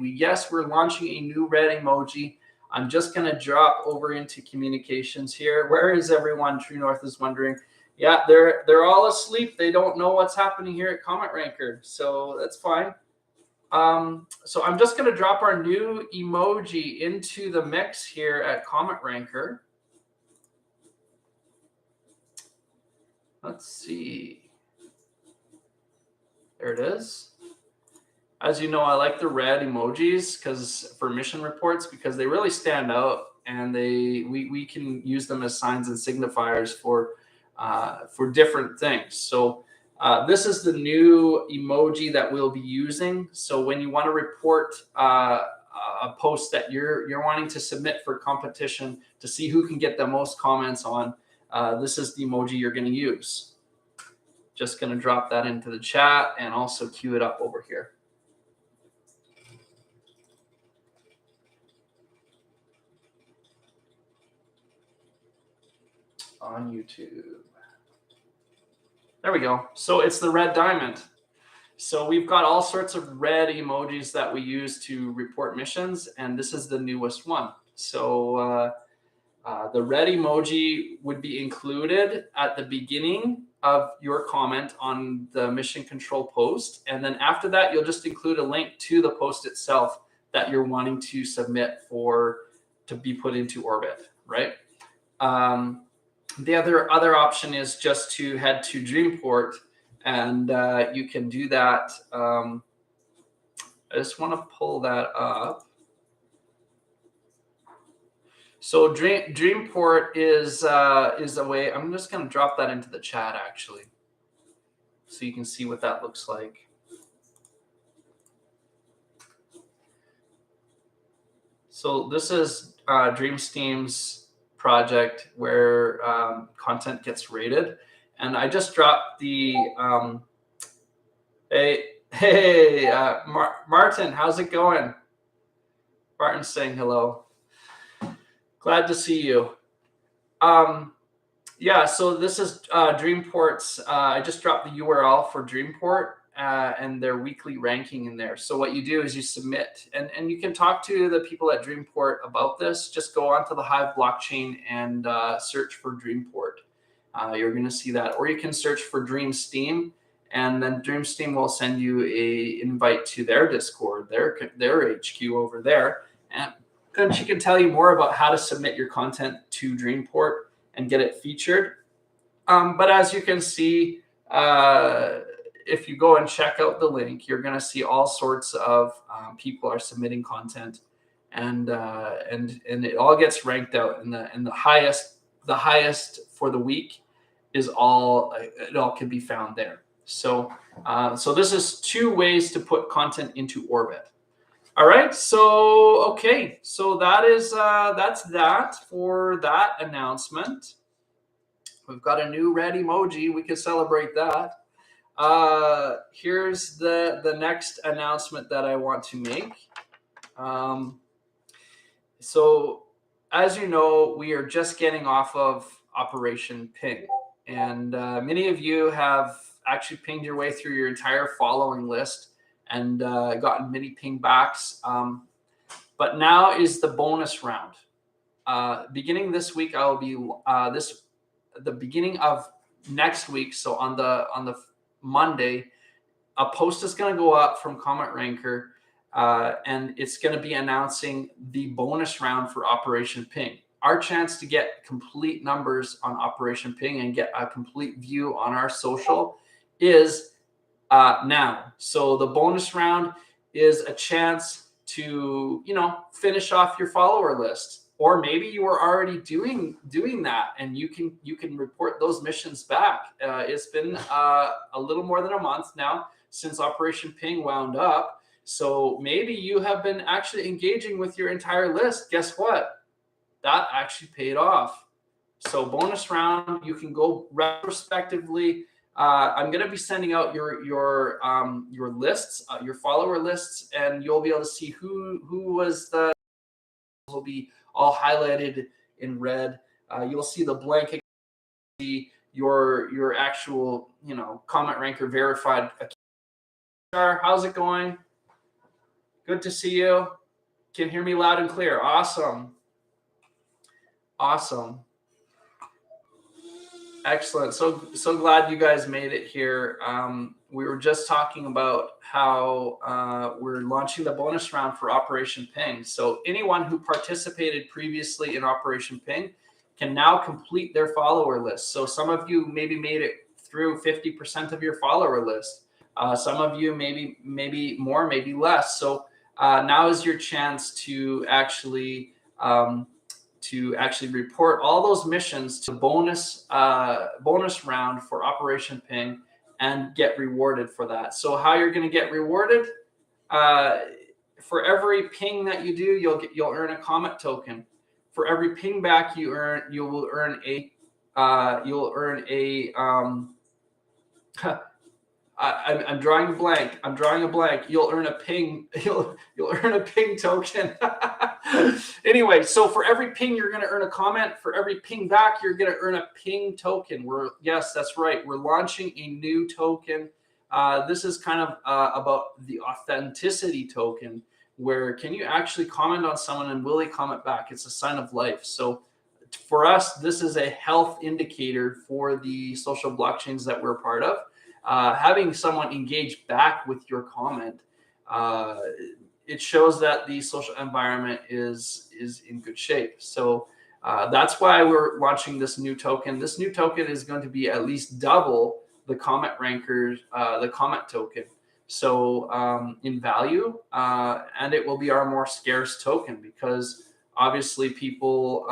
[SPEAKER 1] We're launching a new red emoji. I'm just going to drop over into communications here. Where is everyone? True North is wondering. Yeah, they're all asleep. They don't know what's happening here at Comment Ranker, so that's fine. So I'm just going to drop our new emoji into the mix here at Comment Ranker. Let's see. There it is. As you know, I like the red emojis for mission reports, because they really stand out, and we can use them as signs and signifiers for different things. So this is the new emoji that we'll be using. So when you want to report a post that you're wanting to submit for competition to see who can get the most comments on, this is the emoji you're going to use. Just going to drop that into the chat and also queue it up over here. On YouTube. There we go. So it's the red diamond. So we've got all sorts of red emojis that we use to report missions, and this is the newest one. So the red emoji would be included at the beginning of your comment on the mission control post. And then after that, you'll just include a link to the post itself that you're wanting to submit to be put into orbit, right? The other option is just to head to Dreamport, and you can do that. I just want to pull that up. So Dreamport is a way. I'm just going to drop that into the chat actually, so you can see what that looks like. So this is Dreamsteam's project where content gets rated, and I just dropped the Hey, Martin, how's it going? Martin's saying hello. Glad to see you. Um, yeah, so this is Dreamport's. I just dropped the URL for Dreamport and their weekly ranking in there. So what you do is you submit, and you can talk to the people at Dreamport about this. Just go onto the Hive blockchain and search for Dreamport. You're going to see that, or you can search for Dreamsteam, and then Dreamsteam will send you a invite to their Discord, their HQ over there, and she can tell you more about how to submit your content to Dreamport and get it featured. But as you can see, if you go and check out the link, you're going to see all sorts of people are submitting content, and it all gets ranked out, and the highest for the week is all it all can be found there. So this is 2 ways to put content into orbit. All right, so okay, so that's that for that announcement. We've got a new red emoji. We can celebrate that. Here's the next announcement that I want to make. So, as you know, we are just getting off of Operation Ping, and many of you have actually pinged your way through your entire following list and gotten many ping backs. But now is the bonus round. Beginning this week, I will be the beginning of next week. So on the Monday, a post is going to go up from Comment Ranker, and it's going to be announcing the bonus round for Operation Ping. Our chance to get complete numbers on Operation Ping and get a complete view on our social is now. So the bonus round is a chance to finish off your follower list, or maybe you were already doing that and you can report those missions back. It's been a little more than a month now since Operation Ping wound up, so maybe you have been actually engaging with your entire list. Guess what? That actually paid off. So bonus round, you can go retrospectively. I'm going to be sending out your lists, your follower lists, and you'll be able to see who was the. Will be all highlighted in red. You'll see the blank. See your actual Comment Ranker verified. How's it going? Good to see you. Can hear me loud and clear. Awesome. Excellent. So glad you guys made it here. We were just talking about how we're launching the bonus round for Operation Ping. So anyone who participated previously in Operation Ping can now complete their follower list. So some of you maybe made it through 50% of your follower list. Some of you maybe more, maybe less. So now is your chance to actually report all those missions to bonus round for Operation Ping and get rewarded for that. So how you're going to get rewarded? For every ping that you do, you'll earn a comment token. For every ping back you will earn a I'm drawing a blank. You'll earn a ping. You'll earn a ping token. Anyway, so for every ping, you're going to earn a comment. For every ping back, you're going to earn a ping token. Yes, that's right. We're launching a new token. This is kind of about the authenticity token, where can you actually comment on someone and will they comment back? It's a sign of life. So for us, this is a health indicator for the social blockchains that we're part of. Having someone engage back with your comment, it shows that the social environment is in good shape. So that's why we're launching this new token. This new token is going to be at least double the Comment Rankers, the comment token. So in value, and it will be our more scarce token because obviously people.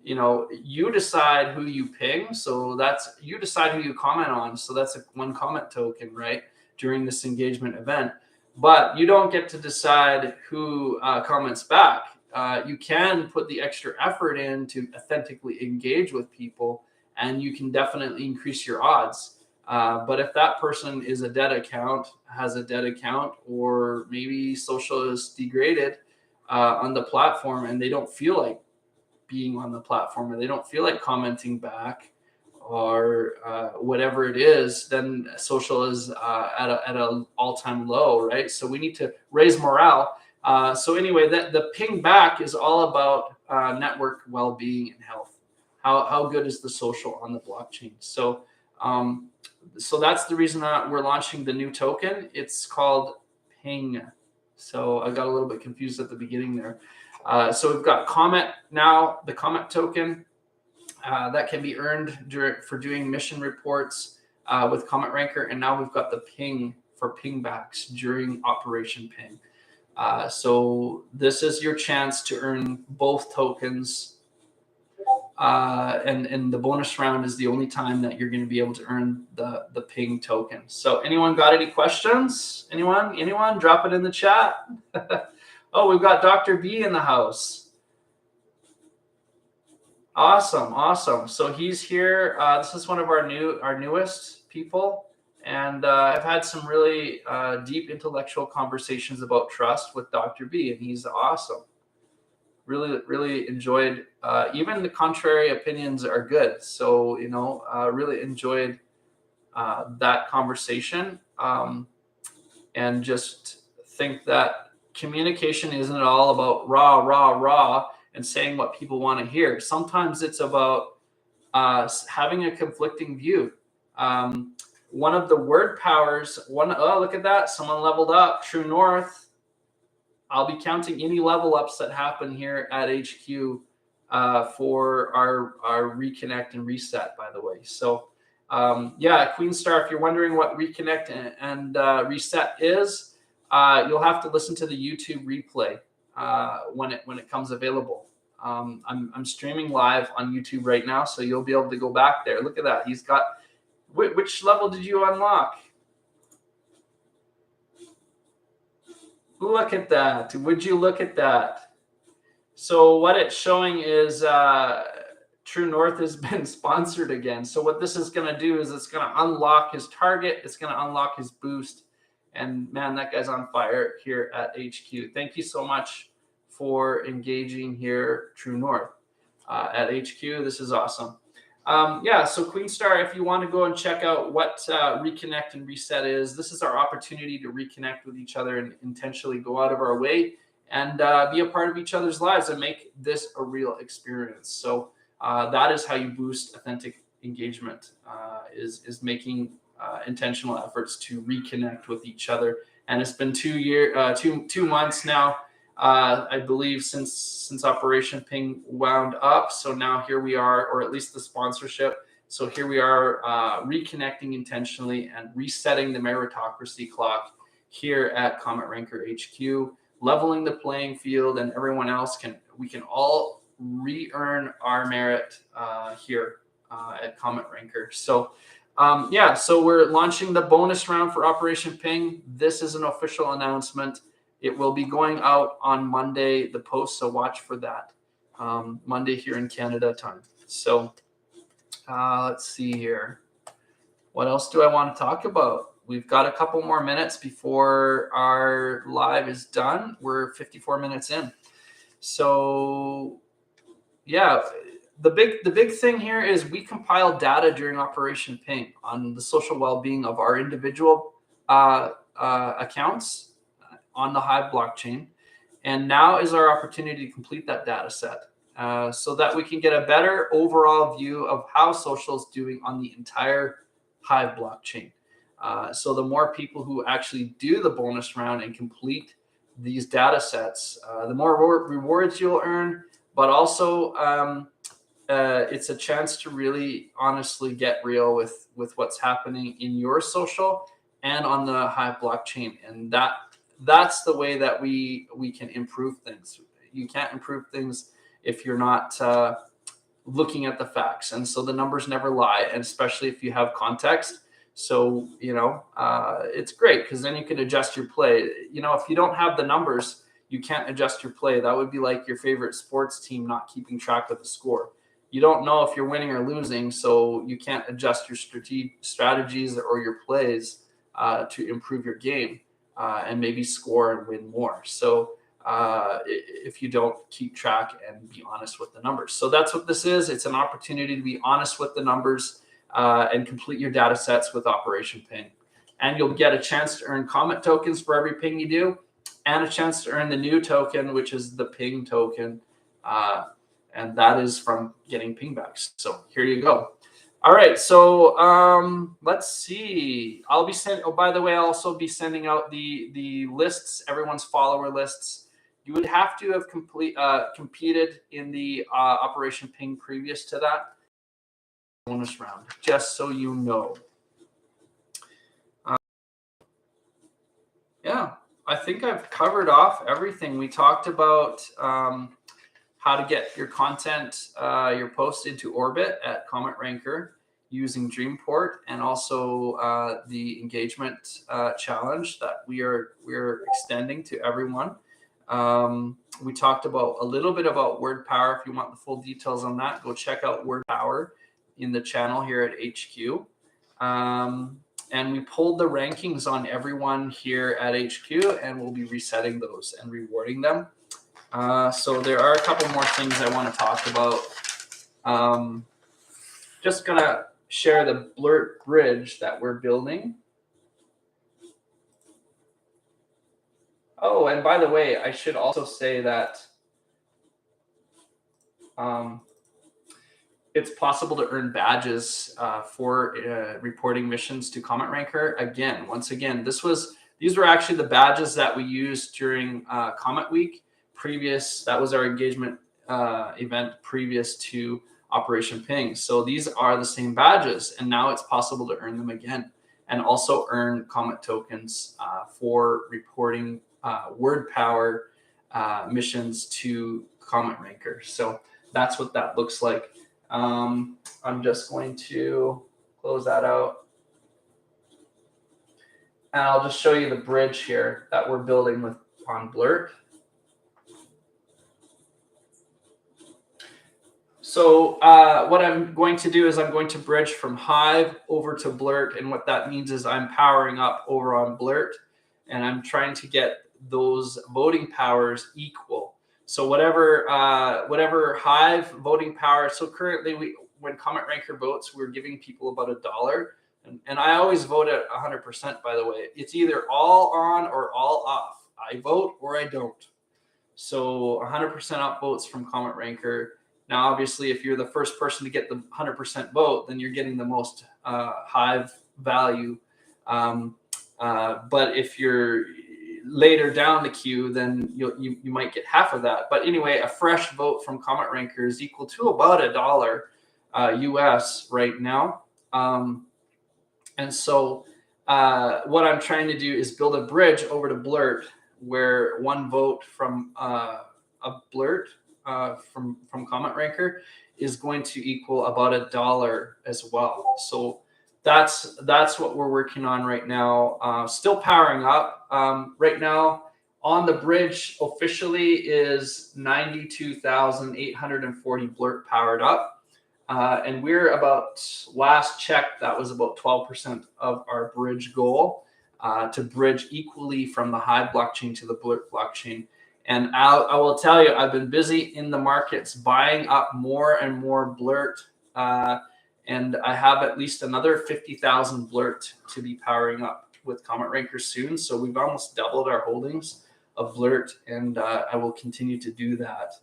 [SPEAKER 1] You decide who you ping, so you decide who you comment on, so that's one comment token, right, during this engagement event. But you don't get to decide who comments back. You can put the extra effort in to authentically engage with people, and you can definitely increase your odds. But if that person is a dead account, has a dead account, or maybe social is degraded on the platform and they don't feel like being on the platform, or they don't feel like commenting back, or whatever it is, then social is at a all-time low, right? So we need to raise morale. So anyway, the ping back is all about network well-being and health. How good is the social on the blockchain? So so that's the reason that we're launching the new token. It's called Ping. So I got a little bit confused at the beginning there. So we've got Comet now, the Comet token that can be earned for doing mission reports with Comet Ranker. And now we've got the Ping for pingbacks during Operation Ping. So this is your chance to earn both tokens. And the bonus round is the only time that you're going to be able to earn the Ping token. So anyone got any questions? Anyone? Drop it in the chat. Oh, we've got Dr. B in the house. Awesome. So he's here. This is one of our newest people. And I've had some really deep intellectual conversations about trust with Dr. B, and he's awesome. Really enjoyed. Even the contrary opinions are good. So, really enjoyed that conversation, and just think that communication isn't all about rah, and saying what people want to hear. Sometimes it's about having a conflicting view. One of the word powers, oh, look at that. Someone leveled up. True North. I'll be counting any level ups that happen here at HQ for our Reconnect and Reset, by the way. So, yeah, Queen Star, if you're wondering what Reconnect and Reset is, you'll have to listen to the YouTube replay when it comes available. I'm streaming live on YouTube right now, so you'll be able to go back there. Look at that. He's got, which level did you unlock? Look at that. Would you look at that? So what it's showing is True North has been sponsored again. So what this is going to do is it's going to unlock his target. It's going to unlock his boost. And man, that guy's on fire here at HQ. Thank you so much for engaging here, True North, at HQ. This is awesome. Yeah, so Queen Star, if you want to go and check out what Reconnect and Reset is, this is our opportunity to reconnect with each other and intentionally go out of our way and be a part of each other's lives and make this a real experience. So that is how you boost authentic engagement, is making intentional efforts to reconnect with each other. And it's been 2 months now, I believe, since Operation Ping wound up. So now here we are, or at least the sponsorship. So here we are reconnecting intentionally and resetting the meritocracy clock here at Comet Ranker HQ, leveling the playing field, and everyone else we can all re-earn our merit here at Comet Ranker. So yeah, so we're launching the bonus round for Operation Ping. This is an official announcement. It will be going out on Monday, the post, so watch for that. Monday here in Canada time. So let's see here. What else do I want to talk about? We've got a couple more minutes before our live is done. We're 54 minutes in. So yeah, the big thing here is we compile data during Operation Ping on the social well-being of our individual accounts on the Hive blockchain. And now is our opportunity to complete that data set so that we can get a better overall view of how social is doing on the entire Hive blockchain. So the more people who actually do the bonus round and complete these data sets, the more rewards you'll earn, but also it's a chance to really honestly get real with what's happening in your social and on the Hive blockchain. And that's the way that we can improve things. You can't improve things if you're not looking at the facts. And so the numbers never lie, and especially if you have context. So, it's great because then you can adjust your play. If you don't have the numbers, you can't adjust your play. That would be like your favorite sports team not keeping track of the score. you don't know if you're winning or losing, so you can't adjust your strategies or your plays to improve your game and maybe score and win more. So if you don't keep track and be honest with the numbers. So that's what this is. It's an opportunity to be honest with the numbers and complete your data sets with Operation Ping. And you'll get a chance to earn comment tokens for every ping you do, and a chance to earn the new token, which is the ping token. And that is from getting pingbacks. So here you go. All right, so let's see. I'll be sending. Oh, by the way, I'll also be sending out the lists, everyone's follower lists. You would have to have competed in the Operation Ping previous to that bonus round, just so you know. Yeah, I think I've covered off everything. We talked about how to get your content, your post into orbit at Comment Ranker using Dreamport, and also the engagement challenge that we're extending to everyone. We talked about a little bit about word power. If you want the full details on that, go check out word power in the channel here at HQ. And we pulled the rankings on everyone here at HQ, and we'll be resetting those and rewarding them. So there are a couple more things I want to talk about. Just gonna share the Blurt bridge that we're building. Oh, and by the way, I should also say that it's possible to earn badges for reporting missions to Comment Ranker. Once again, these were actually the badges that we used during Comment Week. That was our engagement event previous to Operation Ping. So these are the same badges, and now it's possible to earn them again, and also earn comment tokens for reporting word power missions to Comment Ranker. So that's what that looks like. I'm just going to close that out, and I'll just show you the bridge here that we're building on Blurt. So what I'm going to do is I'm going to bridge from Hive over to Blurt, and what that means is I'm powering up over on Blurt, and I'm trying to get those voting powers equal. So whatever Hive voting power. So currently, when Comment Ranker votes, we're giving people about $1, and I always vote at 100%. By the way, it's either all on or all off. I vote or I don't. So 100% upvotes from Comment Ranker. Now, obviously, if you're the first person to get the 100% vote, then you're getting the most Hive value. But if you're later down the queue, then you might get half of that. But anyway, a fresh vote from Comment Ranker is equal to about $1 US right now. And so what I'm trying to do is build a bridge over to Blurt, where one vote from a Blurt from Comment Ranker is going to equal about $1 as well. So that's what we're working on right now. Still powering up. Right now on the bridge officially is 92,840 Blurt powered up. And we're about, last check, that was about 12% of our bridge goal to bridge equally from the Hive blockchain to the Blurt blockchain. And I will tell you, I've been busy in the markets buying up more and more Blurt. And I have at least another 50,000 Blurt to be powering up with Comment Ranker soon. So we've almost doubled our holdings of Blurt, and I will continue to do that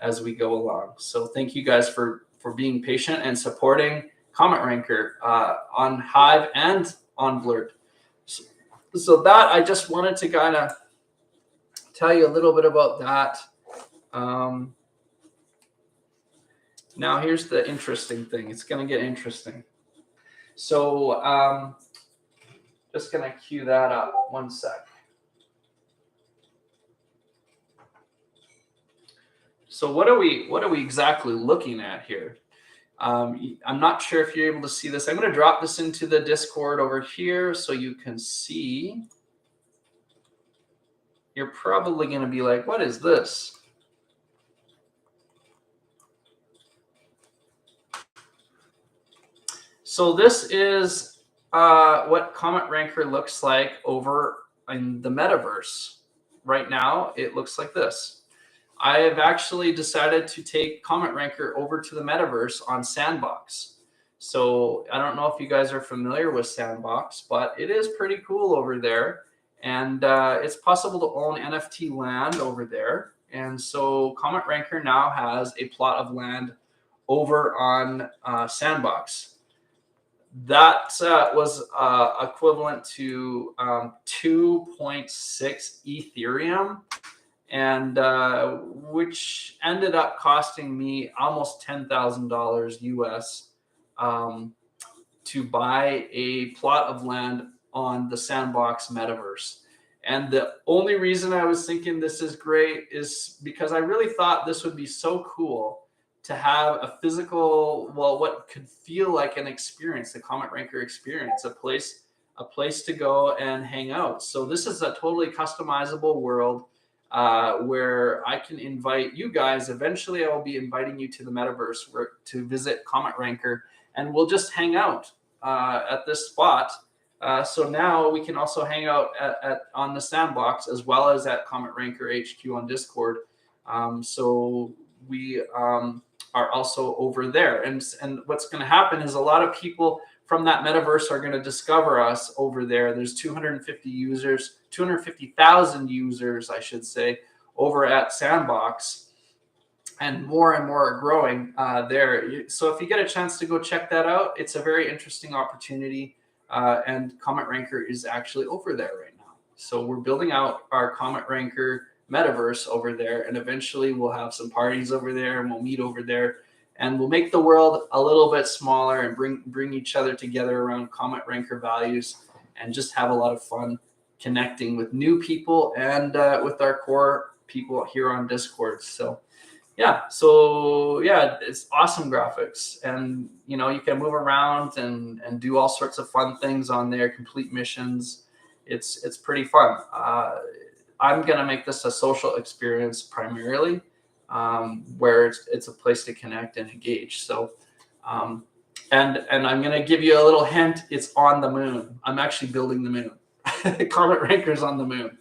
[SPEAKER 1] as we go along. So thank you guys for being patient and supporting Comment Ranker on Hive and on Blurt. So that, I just wanted to kind of tell you a little bit about that. Now here's the interesting thing. It's going to get interesting. So just going to cue that up. One sec. So what are we exactly looking at here? I'm not sure if you're able to see this. I'm going to drop this into the Discord over here so you can see. You're probably going to be like, what is this? So this is what Comet Ranker looks like over in the metaverse. Right now, it looks like this. I have actually decided to take Comet Ranker over to the metaverse on Sandbox. So I don't know if you guys are familiar with Sandbox, but it is pretty cool over there. And it's possible to own NFT land over there. And so Comet Ranker now has a plot of land over on Sandbox. That was equivalent to 2.6 Ethereum, and which ended up costing me almost $10,000 US to buy a plot of land on the Sandbox metaverse. And the only reason I was thinking this is great is because I really thought this would be so cool to have a physical, well, what could feel like an experience, the Comet Ranker experience, a place to go and hang out. So this is a totally customizable world where I can invite you guys. Eventually, I will be inviting you to the metaverse to visit Comet Ranker, and we'll just hang out at this spot. So now we can also hang out on the Sandbox as well as at Comet Ranker HQ on Discord. So we are also over there. And what's going to happen is a lot of people from that metaverse are going to discover us over there. There's 250,000 users, I should say, over at Sandbox, and more are growing there. So if you get a chance to go check that out, it's a very interesting opportunity. And Comet Ranker is actually over there right now. So we're building out our Comet Ranker metaverse over there, and eventually we'll have some parties over there, and we'll meet over there, and we'll make the world a little bit smaller and bring each other together around Comet Ranker values, and just have a lot of fun connecting with new people and with our core people here on Discord. So yeah, it's awesome graphics, and you can move around and do all sorts of fun things on there, complete missions. It's pretty fun. I'm gonna make this a social experience primarily, where it's a place to connect and engage. So, and I'm gonna give you a little hint. It's on the moon. I'm actually building the moon. Comet Ranker's on the moon.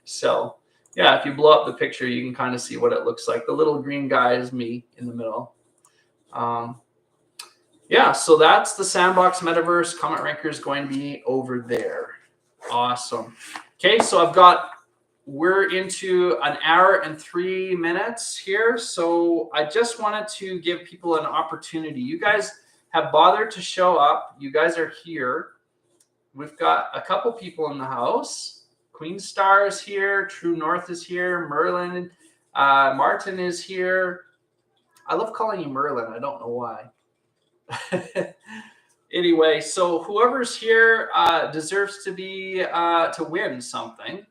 [SPEAKER 1] So yeah, if you blow up the picture, you can kind of see what it looks like. The little green guy is me in the middle. Yeah, so that's the Sandbox metaverse. Comet Ranker is going to be over there. Awesome. Okay, so we're into an hour and 3 minutes here. So I just wanted to give people an opportunity. You guys have bothered to show up. You guys are here. We've got a couple people in the house. Queen Star is here. True North is here. Merlin. Martin is here. I love calling you Merlin. I don't know why. Anyway, so whoever's here deserves to win something.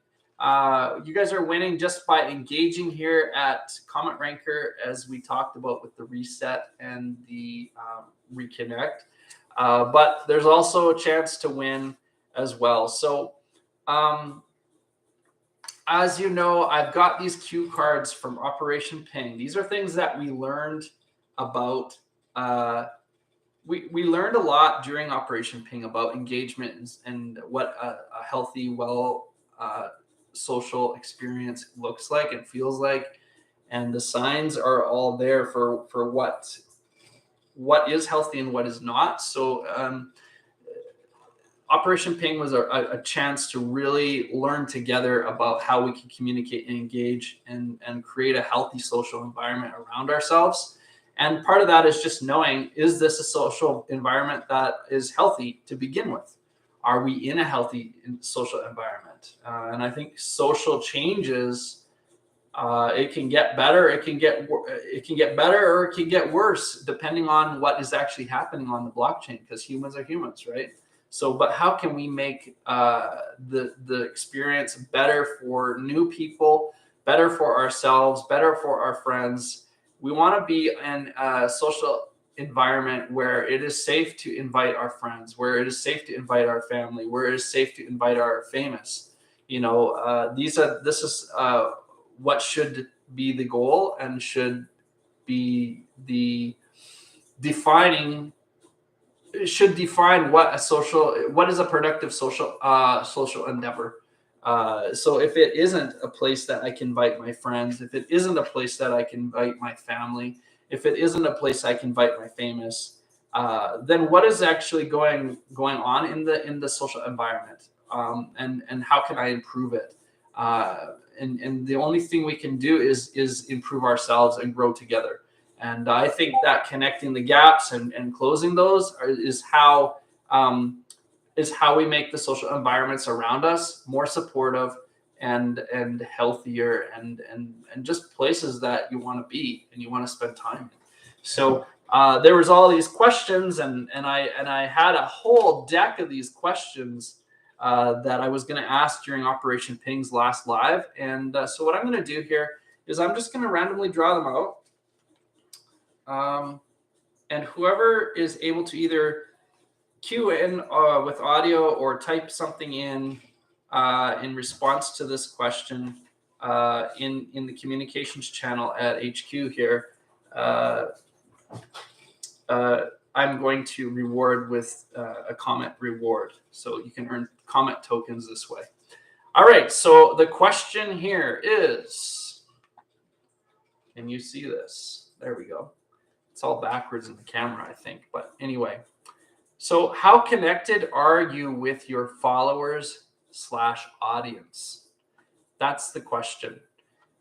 [SPEAKER 1] You guys are winning just by engaging here at Comet Ranker, as we talked about with the reset and the reconnect. But there's also a chance to win as well. So as you know, I've got these cue cards from Operation Ping. These are things that we learned about. We learned a lot during Operation Ping about engagement and what a healthy, social experience looks like and feels like, and the signs are all there for what is healthy and what is not. So Operation Ping was a chance to really learn together about how we can communicate and engage and create a healthy social environment around ourselves. And part of that is just knowing, is this a social environment that is healthy to begin with? Are we in a healthy social environment? And I think social changes, it can get better, it can get better, or it can get worse depending on what is actually happening on the blockchain, because humans are humans, right? So, but how can we make the experience better for new people, better for ourselves, better for our friends? We want to be in a social environment where it is safe to invite our friends, where it is safe to invite our family, where it is safe to invite our famous. This is what should be the goal and should be the defining should define what is a productive social endeavor. So if it isn't a place that I can invite my friends, if it isn't a place that I can invite my family, if it isn't a place I can invite my famous, then what is actually going on in the social environment, and how can I improve it? And the only thing we can do is improve ourselves and grow together. And I think that connecting the gaps and closing those is how we make the social environments around us more supportive and healthier and just places that you want to be and you want to spend time in. So there was all these questions, and I had a whole deck of these questions that I was going to ask during Operation Ping's last live. And so what I'm going to do here is I'm just going to randomly draw them out. And whoever is able to either cue in with audio or type something in response to this question in the communications channel at HQ here, I'm going to reward with a comment reward. So you can earn comment tokens this way. All right, so the question here is, can you see this? There we go. It's all backwards in the camera, I think. But anyway, so how connected are you with your followers/audience? That's the question.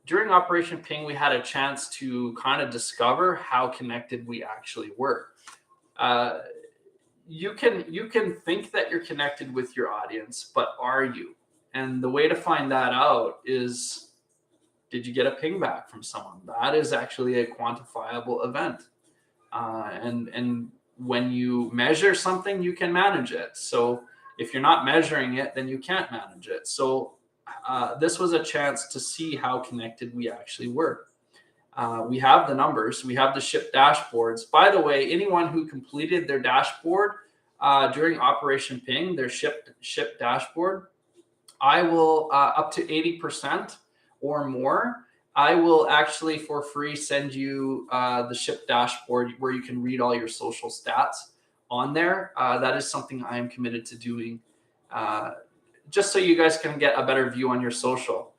[SPEAKER 1] During Operation Ping, we had a chance to kind of discover how connected we actually were. You can think that you're connected with your audience, but are you? And the way to find that out is, did you get a ping back from someone? That is actually a quantifiable event. And when you measure something, you can manage it. So if you're not measuring it, then you can't manage it. So this was a chance to see how connected we actually were. We have the numbers. We have the ship dashboards. By the way, anyone who completed their dashboard during Operation Ping, their ship dashboard, I will up to 80% or more. I will actually for free send you the ship dashboard where you can read all your social stats on there. That is something I am committed to doing, just so you guys can get a better view on your social.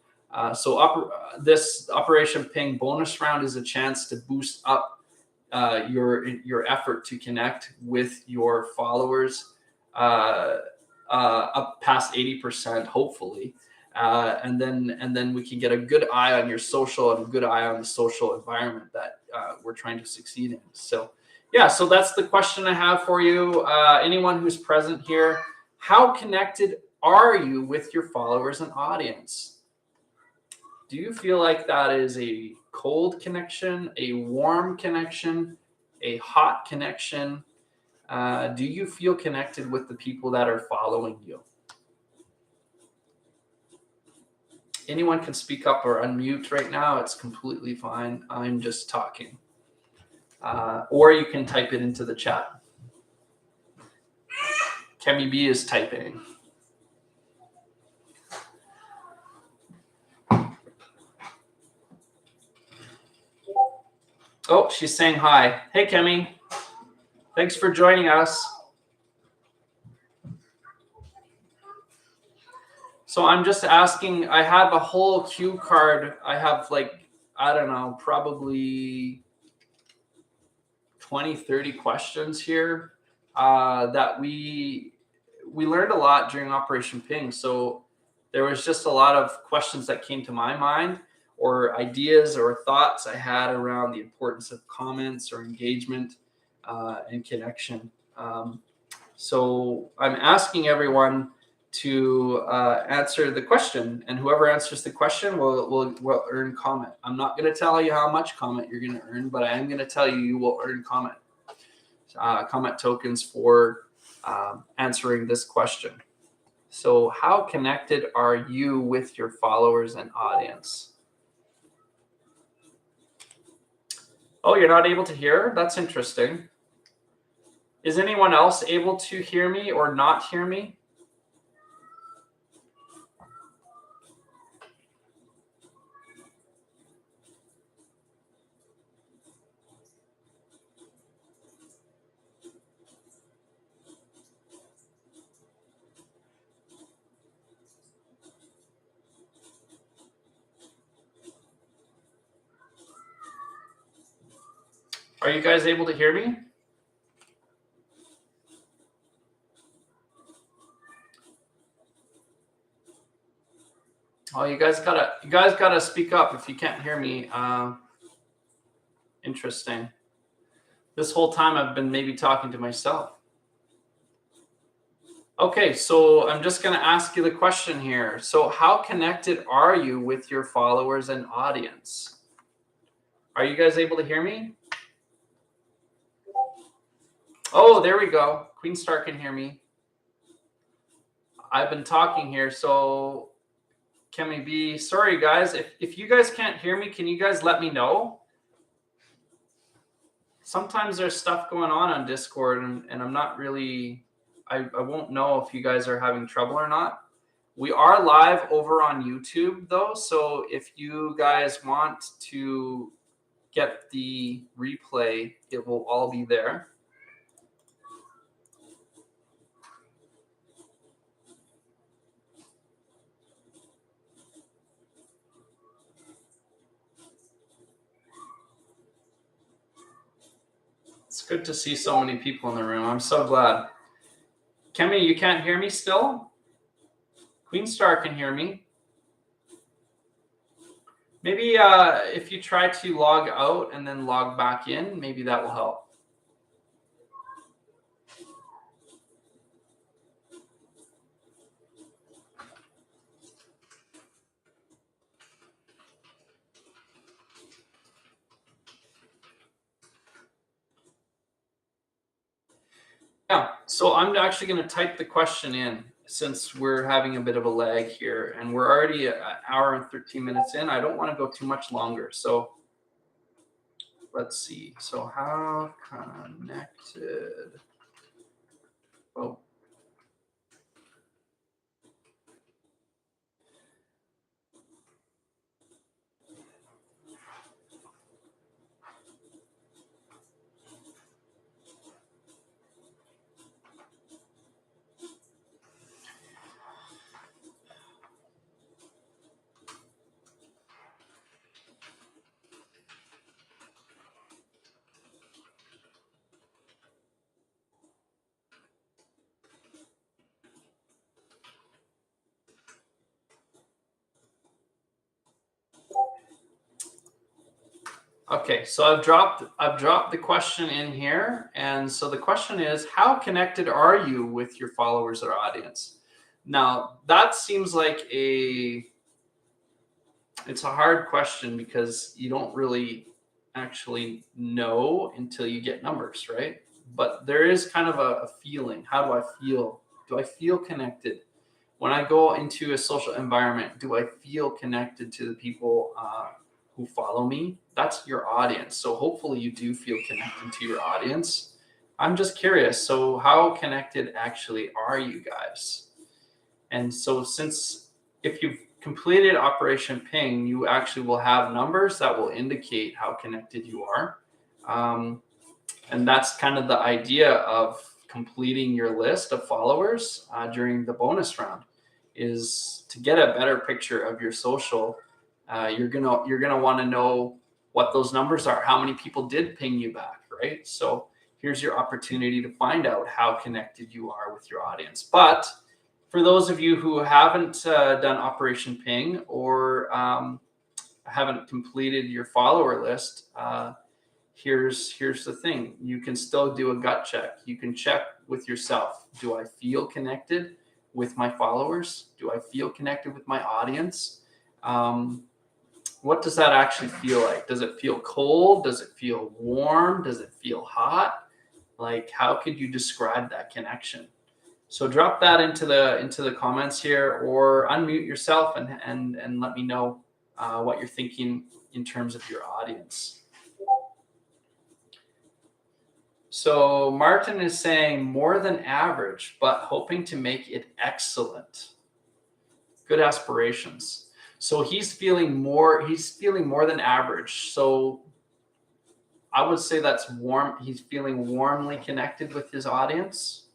[SPEAKER 1] This Operation Ping bonus round is a chance to boost up your effort to connect with your followers up past 80%, hopefully. And then we can get a good eye on your social and a good eye on the social environment that we're trying to succeed in. So yeah, so that's the question I have for you. Anyone who's present here, how connected are you with your followers and audience? Do you feel like that is a cold connection, a warm connection, a hot connection? Do you feel connected with the people that are following you? Anyone can speak up or unmute right now. It's completely fine. I'm just talking. Or you can type it into the chat. Kemi B is typing. Oh, she's saying hi. Hey, Kemi. Thanks for joining us. So I'm just asking, I have a whole cue card. I have I don't know, probably 20, 30 questions here that we learned a lot during Operation Ping. So there was just a lot of questions that came to my mind, or ideas or thoughts I had around the importance of comments or engagement and connection. So I'm asking everyone to answer the question, and whoever answers the question will earn comment. I'm not going to tell you how much comment you're going to earn, but I am going to tell you you will earn comment tokens for answering this question. So how connected are you with your followers and audience? Oh, you're not able to hear? That's interesting. Is anyone else able to hear me or not hear me? Are you guys able to hear me? Oh, you guys gotta speak up if you can't hear me. Interesting. This whole time I've been maybe talking to myself. Okay, so I'm just going to ask you the question here. So how connected are you with your followers and audience? Are you guys able to hear me? Oh, there we go. Queen Star can hear me. I've been talking here, so can we be, sorry guys, if you guys can't hear me, can you guys let me know? Sometimes there's stuff going on Discord and I'm not really, I won't know if you guys are having trouble or not. We are live over on YouTube though, so if you guys want to get the replay, it will all be there. It's good to see so many people in the room. I'm so glad. Kemi, you can't hear me still? Queen Star can hear me. Maybe if you try to log out and then log back in, maybe that will help. Yeah, so I'm actually going to type the question in since we're having a bit of a lag here and we're already an hour and 13 minutes in. I don't want to go too much longer. So let's see. So how connected? Oh. Okay, so I've dropped the question in here, and so the question is, how connected are you with your followers or audience? Now that seems like it's a hard question because you don't really actually know until you get numbers, right? But there is kind of a feeling. How do I feel? Do I feel connected? When I go into a social environment, do I feel connected to the people who follow me? That's your audience. So hopefully you do feel connected to your audience. I'm just curious. So how connected actually are you guys? And so since if you've completed Operation Ping, you actually will have numbers that will indicate how connected you are. And that's kind of the idea of completing your list of followers during the bonus round, is to get a better picture of your social. You're gonna want to know what those numbers are, how many people did ping you back, right? So here's your opportunity to find out how connected you are with your audience. But for those of you who haven't done Operation Ping or haven't completed your follower list, here's the thing. You can still do a gut check. You can check with yourself. Do I feel connected with my followers? Do I feel connected with my audience? What does that actually feel like? Does it feel cold? Does it feel warm? Does it feel hot? Like, how could you describe that connection? So drop that into the comments here, or unmute yourself and let me know what you're thinking in terms of your audience. So Martin is saying more than average, but hoping to make it excellent. Good aspirations. So he's feeling more than average. So I would say that's warm. He's feeling warmly connected with his audience.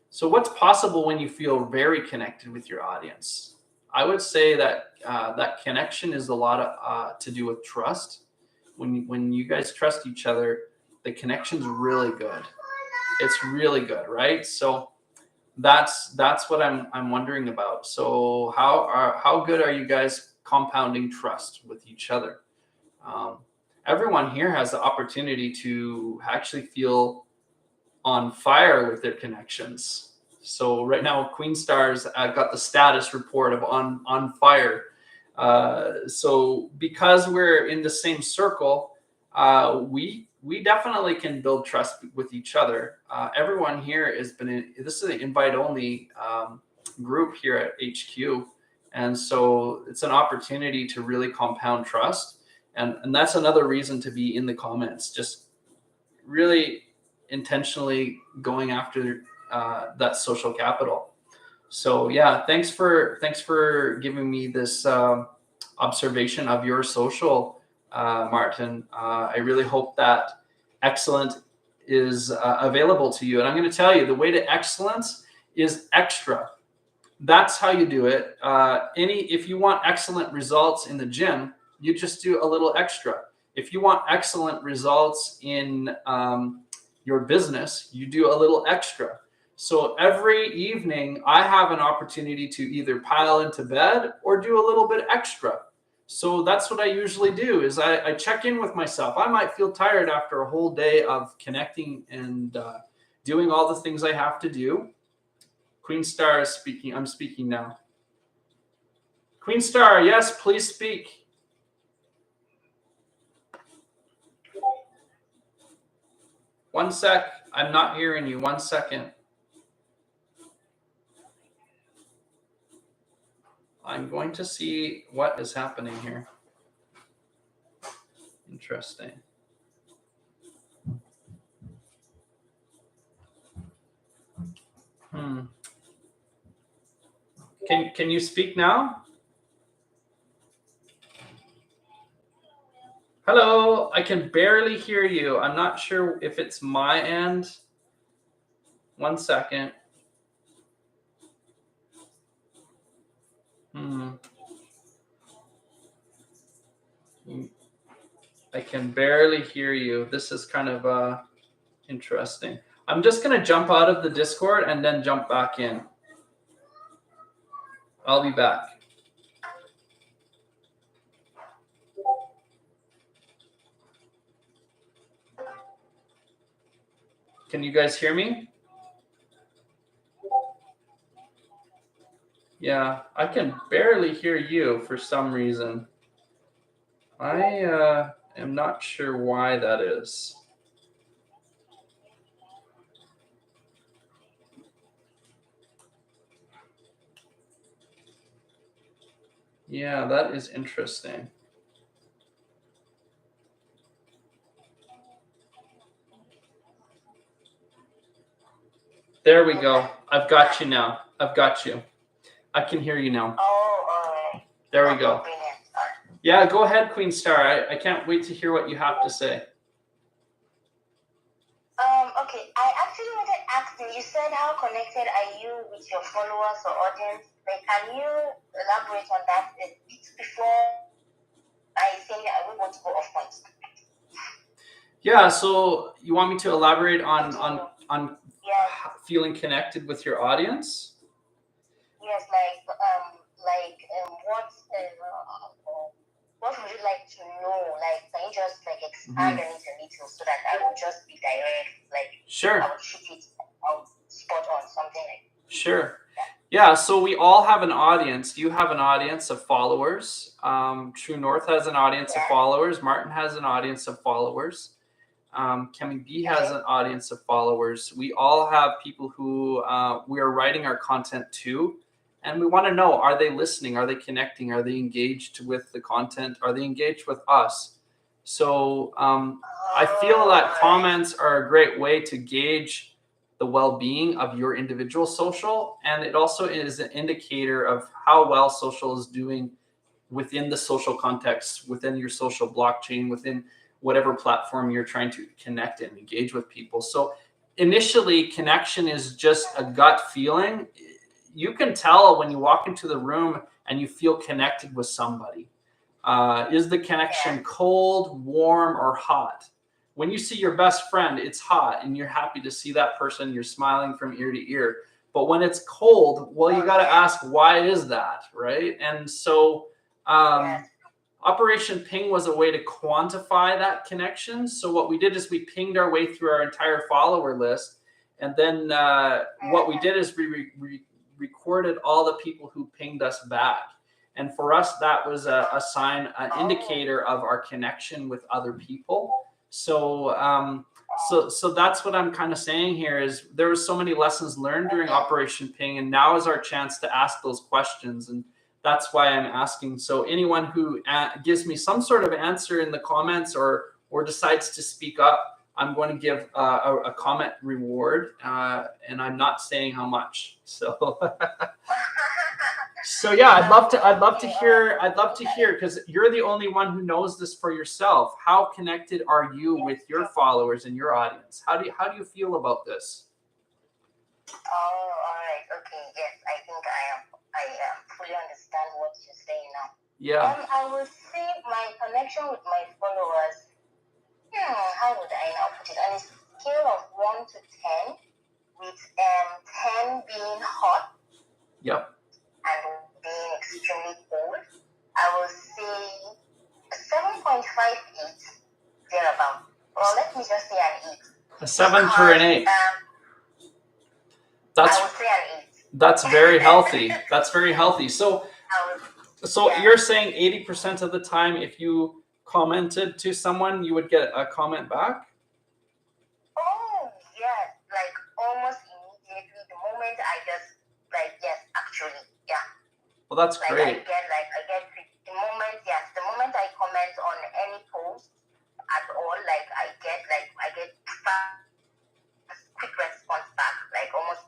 [SPEAKER 1] So what's possible when you feel very connected with your audience? I would say that that connection is a lot of, to do with trust. when you guys trust each other, the connection's really good. It's really good, right? So that's what I'm wondering about. So how good are you guys compounding trust with each other? Everyone here has the opportunity to actually feel on fire with their connections. So right now, Queen Stars got the status report of on fire. So because we're in the same circle, we definitely can build trust with each other. Everyone here has been this is an invite only group here at HQ, and so it's an opportunity to really compound trust, and that's another reason to be in the comments. Just really intentionally going after that social capital. So yeah, thanks for giving me this observation of your social, Martin. I really hope that excellent is available to you. And I'm going to tell you, the way to excellence is extra. That's how you do it. If you want excellent results in the gym, you just do a little extra. If you want excellent results in your business, you do a little extra. So every evening, I have an opportunity to either pile into bed or do a little bit extra. So that's what I usually do is I check in with myself. I might feel tired after a whole day of connecting and doing all the things I have to do. Queen Star is speaking. I'm speaking now. Queen Star, yes, please speak. One sec. I'm not hearing you. 1 second. I'm going to see what is happening here. Interesting. Can you speak now? Hello, I can barely hear you. I'm not sure if it's my end. 1 second. I can barely hear you. This is kind of interesting. I'm just going to jump out of the Discord and then jump back in. I'll be back. Can you guys hear me? Yeah, I can barely hear you for some reason. I am not sure why that is. Yeah, that is interesting. There we go. I've got you now. I've got you. I can hear you now.
[SPEAKER 2] Oh, all right.
[SPEAKER 1] There we go.
[SPEAKER 2] Brilliant.
[SPEAKER 1] Yeah, go ahead, Queen Star. I can't wait to hear what you have to say.
[SPEAKER 2] Okay, I actually wanted to ask you, you said how connected are you with your followers or audience? Like, can you elaborate on that a bit before I say I will want to go off point?
[SPEAKER 1] Yeah, so you want me to elaborate on
[SPEAKER 2] Yes.
[SPEAKER 1] feeling connected with your audience?
[SPEAKER 2] Yes, what would you like to know? Like, can you just like expand on it a little so that I will just be direct? Like,
[SPEAKER 1] sure.
[SPEAKER 2] I will shoot it out spot on, something like.
[SPEAKER 1] Sure. Yeah, so we all have an audience. You have an audience of followers. True North has an audience of followers. Martin has an audience of followers. Kemi B has an audience of followers. We all have people who we are writing our content to, and we want to know, are they listening? Are they connecting? Are they engaged with the content? Are they engaged with us? So I feel that comments are a great way to gauge the well-being of your individual social, and it also is an indicator of how well social is doing within the social context, within your social blockchain, within whatever platform you're trying to connect and engage with people. So initially, connection is just a gut feeling. You can tell when you walk into the room and you feel connected with somebody. Is the connection cold, warm, or hot? When you see your best friend, it's hot and you're happy to see that person. You're smiling from ear to ear. But when it's cold, well, you got to ask, why is that, right? And so Operation Ping was a way to quantify that connection. So what we did is we pinged our way through our entire follower list. And then what we did is we recorded all the people who pinged us back. And for us, that was a sign, an indicator of our connection with other people. So so that's what I'm kind of saying here is there were so many lessons learned during Operation Ping, and now is our chance to ask those questions. And that's why I'm asking. So anyone who gives me some sort of answer in the comments or decides to speak up, I'm going to give a comment reward, and I'm not saying how much. So so yeah, I'd love to hear because you're the only one who knows this for yourself. How connected are you with your followers and your audience? How do you feel about this?
[SPEAKER 2] Oh, all right. Okay. Yes, I think I fully understand what you're saying now.
[SPEAKER 1] Yeah.
[SPEAKER 2] I would say my connection with my followers. How would I now put it? On a scale of 1 to 10, with 10 being hot.
[SPEAKER 1] Yep.
[SPEAKER 2] And being extremely cold, I would say 7.58 thereabout. Well, let me just say an 8.
[SPEAKER 1] A 7 to an 8.
[SPEAKER 2] I would say an 8.
[SPEAKER 1] That's very healthy. That's very healthy. So you're saying 80% of the time, if you commented to someone, you would get a comment back?
[SPEAKER 2] Oh, yes. Like almost immediately. The moment I just, yes, actually, yeah.
[SPEAKER 1] Well, that's great.
[SPEAKER 2] I get the moment I comment on any post at all, I get fast, quick response back, almost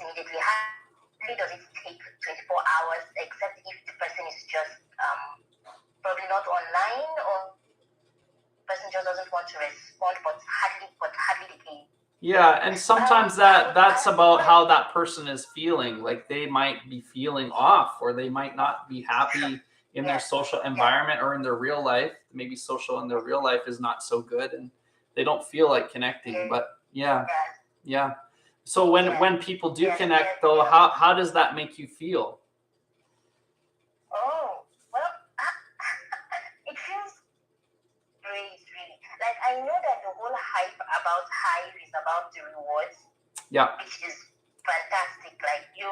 [SPEAKER 2] immediately. Hardly does it take 24 hours, except if the person is just probably not online or the person just doesn't want to respond, but hardly the case.
[SPEAKER 1] Yeah, and sometimes that's about how that person is feeling. Like they might be feeling off, or they might not be happy in their social environment or in their real life. Maybe social in their real life is not so good, and they don't feel like connecting. But yeah. So when people do connect, though, how does that make you feel?
[SPEAKER 2] Oh, well, it feels great, really. I know that the whole hype about Hive is about the rewards.
[SPEAKER 1] Yeah.
[SPEAKER 2] Which is fantastic. You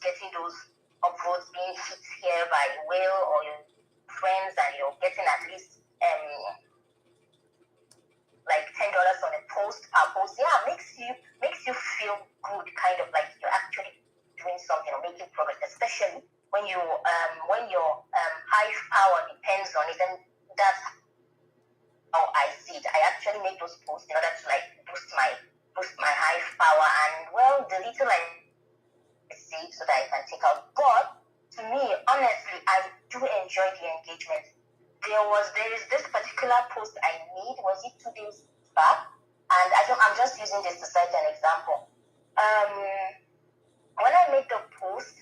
[SPEAKER 2] getting those upvotes being hit here by Will or your friends, and you're getting at least $10 on a post per post. Yeah, makes you feel good, kind of like you're actually doing something or making progress, especially when your Hive power depends on it, and that's how I see it. I actually make those posts in order to boost my Hive power, and well, the little I see so that I can take out. But to me, honestly, I do enjoy the engagement. There is this particular post I made. Was it 2 days back? And I'm just using this to cite an example. When I made the post,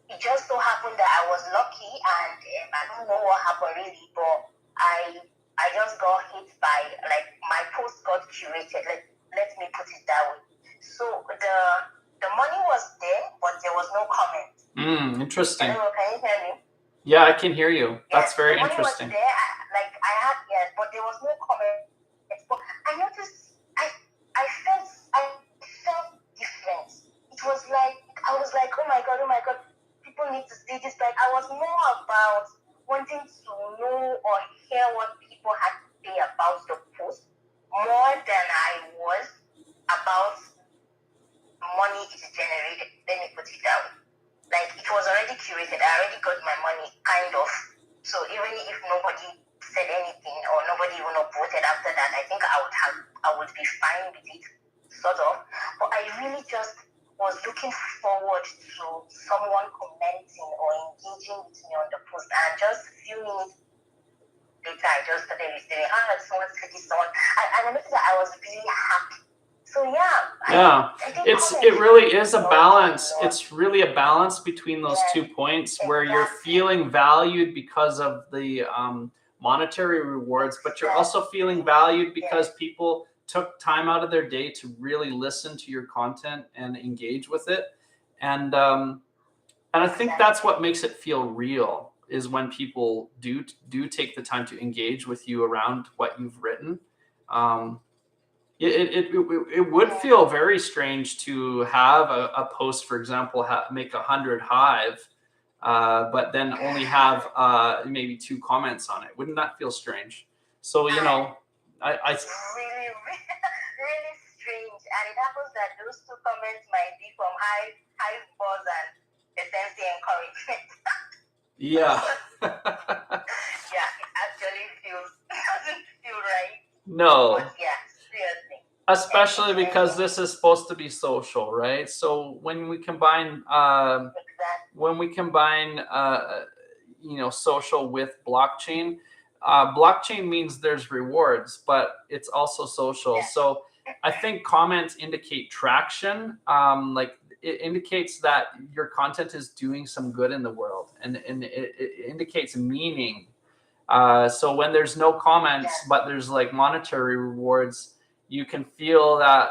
[SPEAKER 2] it just so happened that I was lucky, and I don't know what happened really, but I just got hit by my post got curated. Let me put it that way. So the money was there, but there was no comment.
[SPEAKER 1] Interesting.
[SPEAKER 2] Hello, can you hear me?
[SPEAKER 1] Yeah, I can hear you. That's very interesting.
[SPEAKER 2] The money was there, I had but there was no comment. But I noticed I felt different. It was I was like, oh my god, people need to see this. I was more about wanting to know or hear what people had to say about the post more than I was about money is generated. Let me put it that way. It was already curated. I already got my money, kind of. So even if nobody said anything or nobody even voted after that, I think I would be fine with it, sort of. But I really just was looking forward to someone commenting or engaging with me on the post, and just a few minutes later, I just started receiving, someone said this, someone, and I noticed that I was really happy So yeah,
[SPEAKER 1] Yeah,
[SPEAKER 2] I think
[SPEAKER 1] it really is a
[SPEAKER 2] comments
[SPEAKER 1] balance.
[SPEAKER 2] a lot.
[SPEAKER 1] It's really a balance between those
[SPEAKER 2] Yes,
[SPEAKER 1] 2 points where you're
[SPEAKER 2] exactly.
[SPEAKER 1] feeling valued because of the monetary rewards, but you're also feeling valued because people took time out of their day to really listen to your content and engage with it. And I think that's what makes it feel real, is when people do take the time to engage with you around what you've written. Um, it would feel very strange to have a post, for example, make 100 hive, but then only have maybe 2 comments on it. Wouldn't that feel strange? So you know,
[SPEAKER 2] It's really, really strange, and it happens that those 2 comments might be from high buzz and essentially encouragement.
[SPEAKER 1] yeah.
[SPEAKER 2] Yeah, it actually doesn't feel right.
[SPEAKER 1] No.
[SPEAKER 2] But yeah, seriously.
[SPEAKER 1] Especially because this is supposed to be social, right? So when we combine social with blockchain, blockchain means there's rewards, but it's also social. So I think comments indicate traction. Like it indicates that your content is doing some good in the world, and it indicates meaning. So when there's no comments, but there's like monetary rewards, you can feel that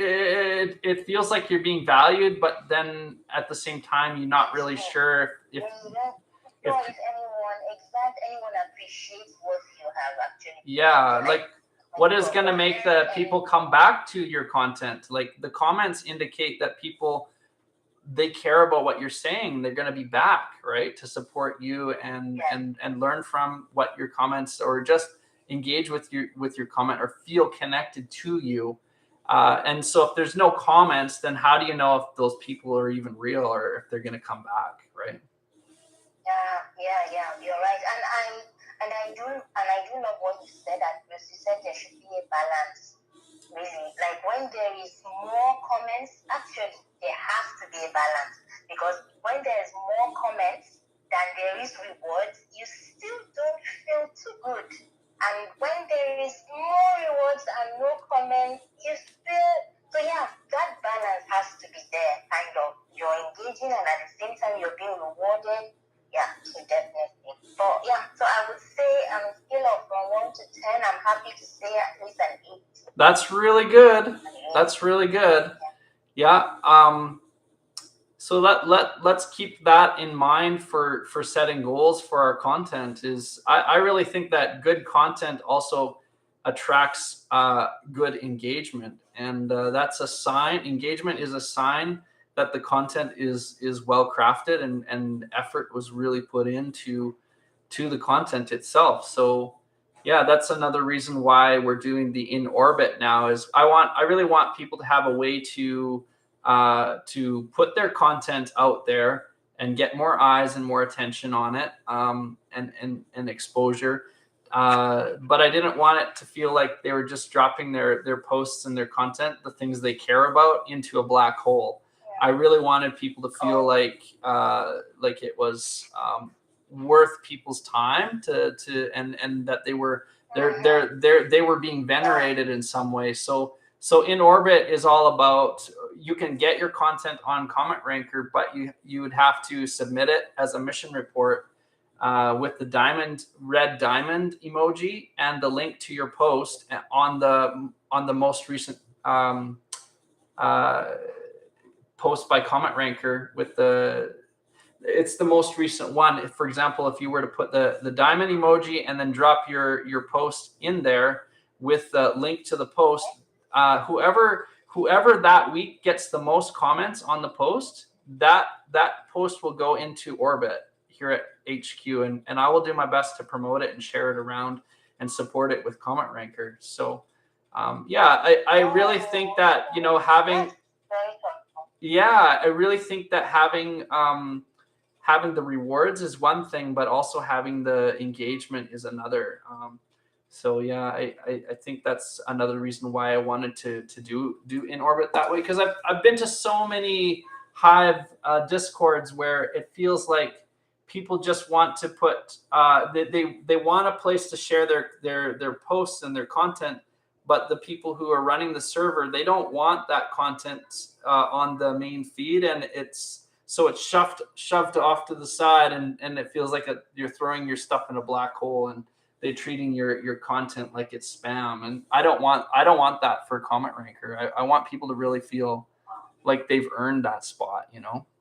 [SPEAKER 1] it feels like you're being valued, but then at the same time, you're not really sure if
[SPEAKER 2] anyone appreciates what you have actually.
[SPEAKER 1] Yeah, like what is going to make the people come back to your content? Like the comments indicate that people, they care about what you're saying. They're going to be back, right, to support you and learn from what your comments, or just engage with your comment, or feel connected to you. And so if there's no comments, then how do you know if those people are even real, or if they're going to come back, right?
[SPEAKER 2] Yeah, you're right. And I do love what you said at first. You said there should be a balance. Really, like when there is more comments, actually there has to be a balance, because when there is more comments than there is rewards, you still don't feel too good. And when there is more rewards and no comments, you still, so yeah, that balance has to be there. Kind of, you're engaging and at the same time you're being rewarded. Yeah, so definitely. But yeah, so I would say on a scale of from 1 to 10, I'm happy to say at least an 8.
[SPEAKER 1] That's really good. That's really good. Yeah. So let's keep that in mind for setting goals for our content. Is I really think that good content also attracts good engagement, and that's a sign. Engagement is a sign that the content is well crafted, and effort was really put into the content itself. So yeah, that's another reason why we're doing the in orbit now. Is I really want people to have a way to put their content out there and get more eyes and more attention on it, and exposure. But I didn't want it to feel like they were just dropping their posts and their content, the things they care about, into a black hole. I really wanted people to feel like it was worth people's time and that they were they were being venerated in some way. So in orbit is all about, you can get your content on Comment Ranker, but you would have to submit it as a mission report with the red diamond emoji and the link to your post on the most recent post by Comment Ranker. It's the most recent one. If, for example, if you were to put the diamond emoji and then drop your post in there with the link to the post, whoever that week gets the most comments on the post, that post will go into orbit here at HQ, and I will do my best to promote it and share it around and support it with Comment Ranker. So I really think that having the rewards is one thing, but also having the engagement is another. So yeah, I think that's another reason why I wanted to do in orbit that way, because I've been to so many Hive discords where it feels like people just want to put they want a place to share their posts and their content, but the people who are running the server, they don't want that content on the main feed, and it's shoved off to the side, and it feels like you're throwing your stuff in a black hole, and they're treating your content like it's spam. And I don't want that for Comment Ranker. I want people to really feel like they've earned that spot,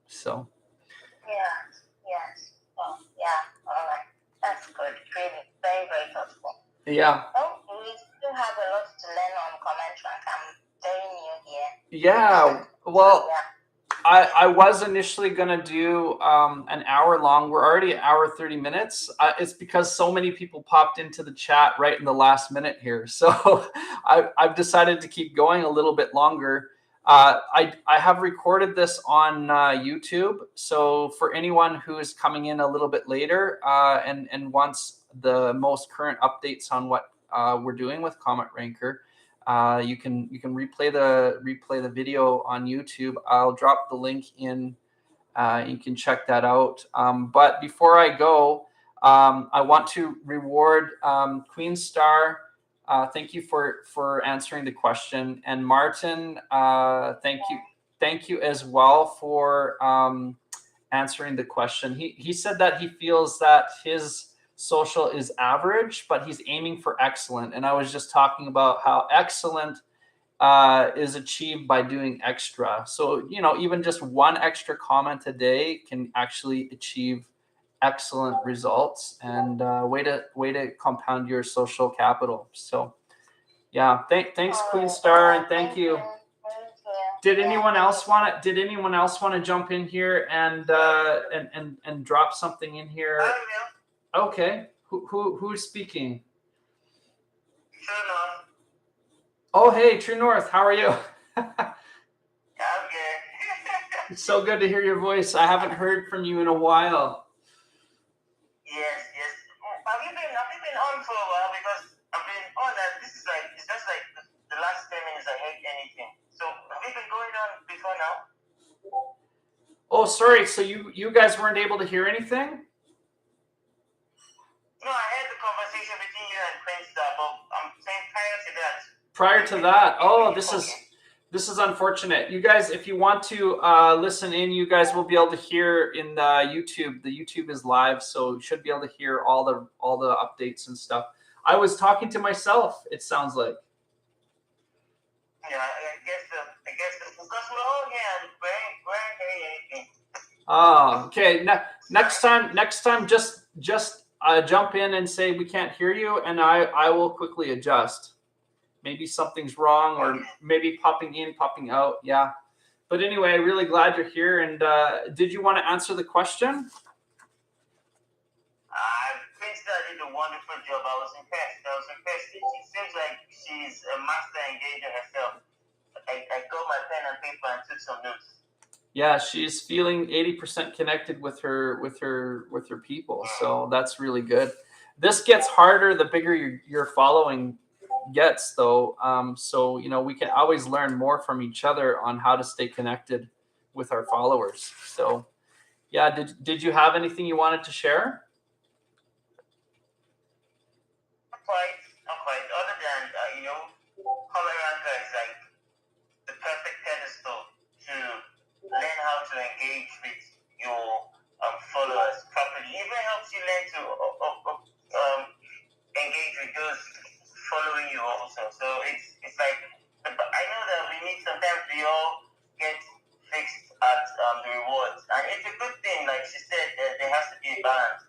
[SPEAKER 1] so.
[SPEAKER 2] Yes. Oh, yeah. All right. That's good. Really, very, very thoughtful.
[SPEAKER 1] Yeah.
[SPEAKER 2] Oh, we still have a lot to learn on Comment Rank. I'm very new here.
[SPEAKER 1] Yeah. Well,
[SPEAKER 2] yeah.
[SPEAKER 1] I was initially going to do an hour long. We're already an hour, 30 minutes. It's because so many people popped into the chat right in the last minute here. So I've decided to keep going a little bit longer. I have recorded this on YouTube. So for anyone who is coming in a little bit later and wants the most current updates on what we're doing with Comment Ranker, you can replay the video on YouTube. I'll drop the link in. You can check that out. But before I go, I want to reward Queen Star. Thank you for answering the question, and Martin. Thank you as well for answering the question. He said that he feels that his social is average, but he's aiming for excellent. And I was just talking about how excellent is achieved by doing extra. So, even just one extra comment a day can actually achieve excellent results, and way to compound your social capital. So, yeah, thanks, Queen Star, and thank you. Did anyone else want to jump in here and drop something in here? Okay. Who's speaking?
[SPEAKER 3] True North.
[SPEAKER 1] Oh, hey, True North. How are you?
[SPEAKER 3] I'm good.
[SPEAKER 1] It's so good to hear your voice. I haven't heard from you in a while.
[SPEAKER 3] Yes. Have you been on for a while? Because I've been on that. It's just like the last 10 minutes I hate anything. So have you been going on before now?
[SPEAKER 1] Oh, sorry. So you guys weren't able to hear anything?
[SPEAKER 3] No, I heard the conversation between you and Prince, but I'm saying
[SPEAKER 1] prior to that. Oh, this is unfortunate. You guys, if you want to listen in, you guys will be able to hear in the YouTube. The YouTube is live, so you should be able to hear all the updates and stuff. I was talking to myself, it sounds like.
[SPEAKER 3] Yeah, I guess because we're all here and we're hearing anything.
[SPEAKER 1] Oh, okay. Next time, just jump in and say we can't hear you, and I will quickly adjust. Maybe something's wrong, or maybe popping in, popping out. Yeah. But anyway, really glad you're here. And did you want to answer the question?
[SPEAKER 3] Prince did a wonderful job. I was impressed. It seems like she's a master engager herself. I got my pen and paper and took some notes.
[SPEAKER 1] Yeah, she's feeling 80% connected with her people. So that's really good. This gets harder the bigger your following gets, though. So we can always learn more from each other on how to stay connected with our followers. So yeah, did you have anything you wanted to share?
[SPEAKER 3] Not quite. Other than Comment Ranker is like the perfect pedestal to learn how to engage with your followers properly. It even helps you learn to engage with those following you also. So it's like, I know that sometimes we all get fixed at the rewards, and it's a good thing. Like she said, there has to be a balance.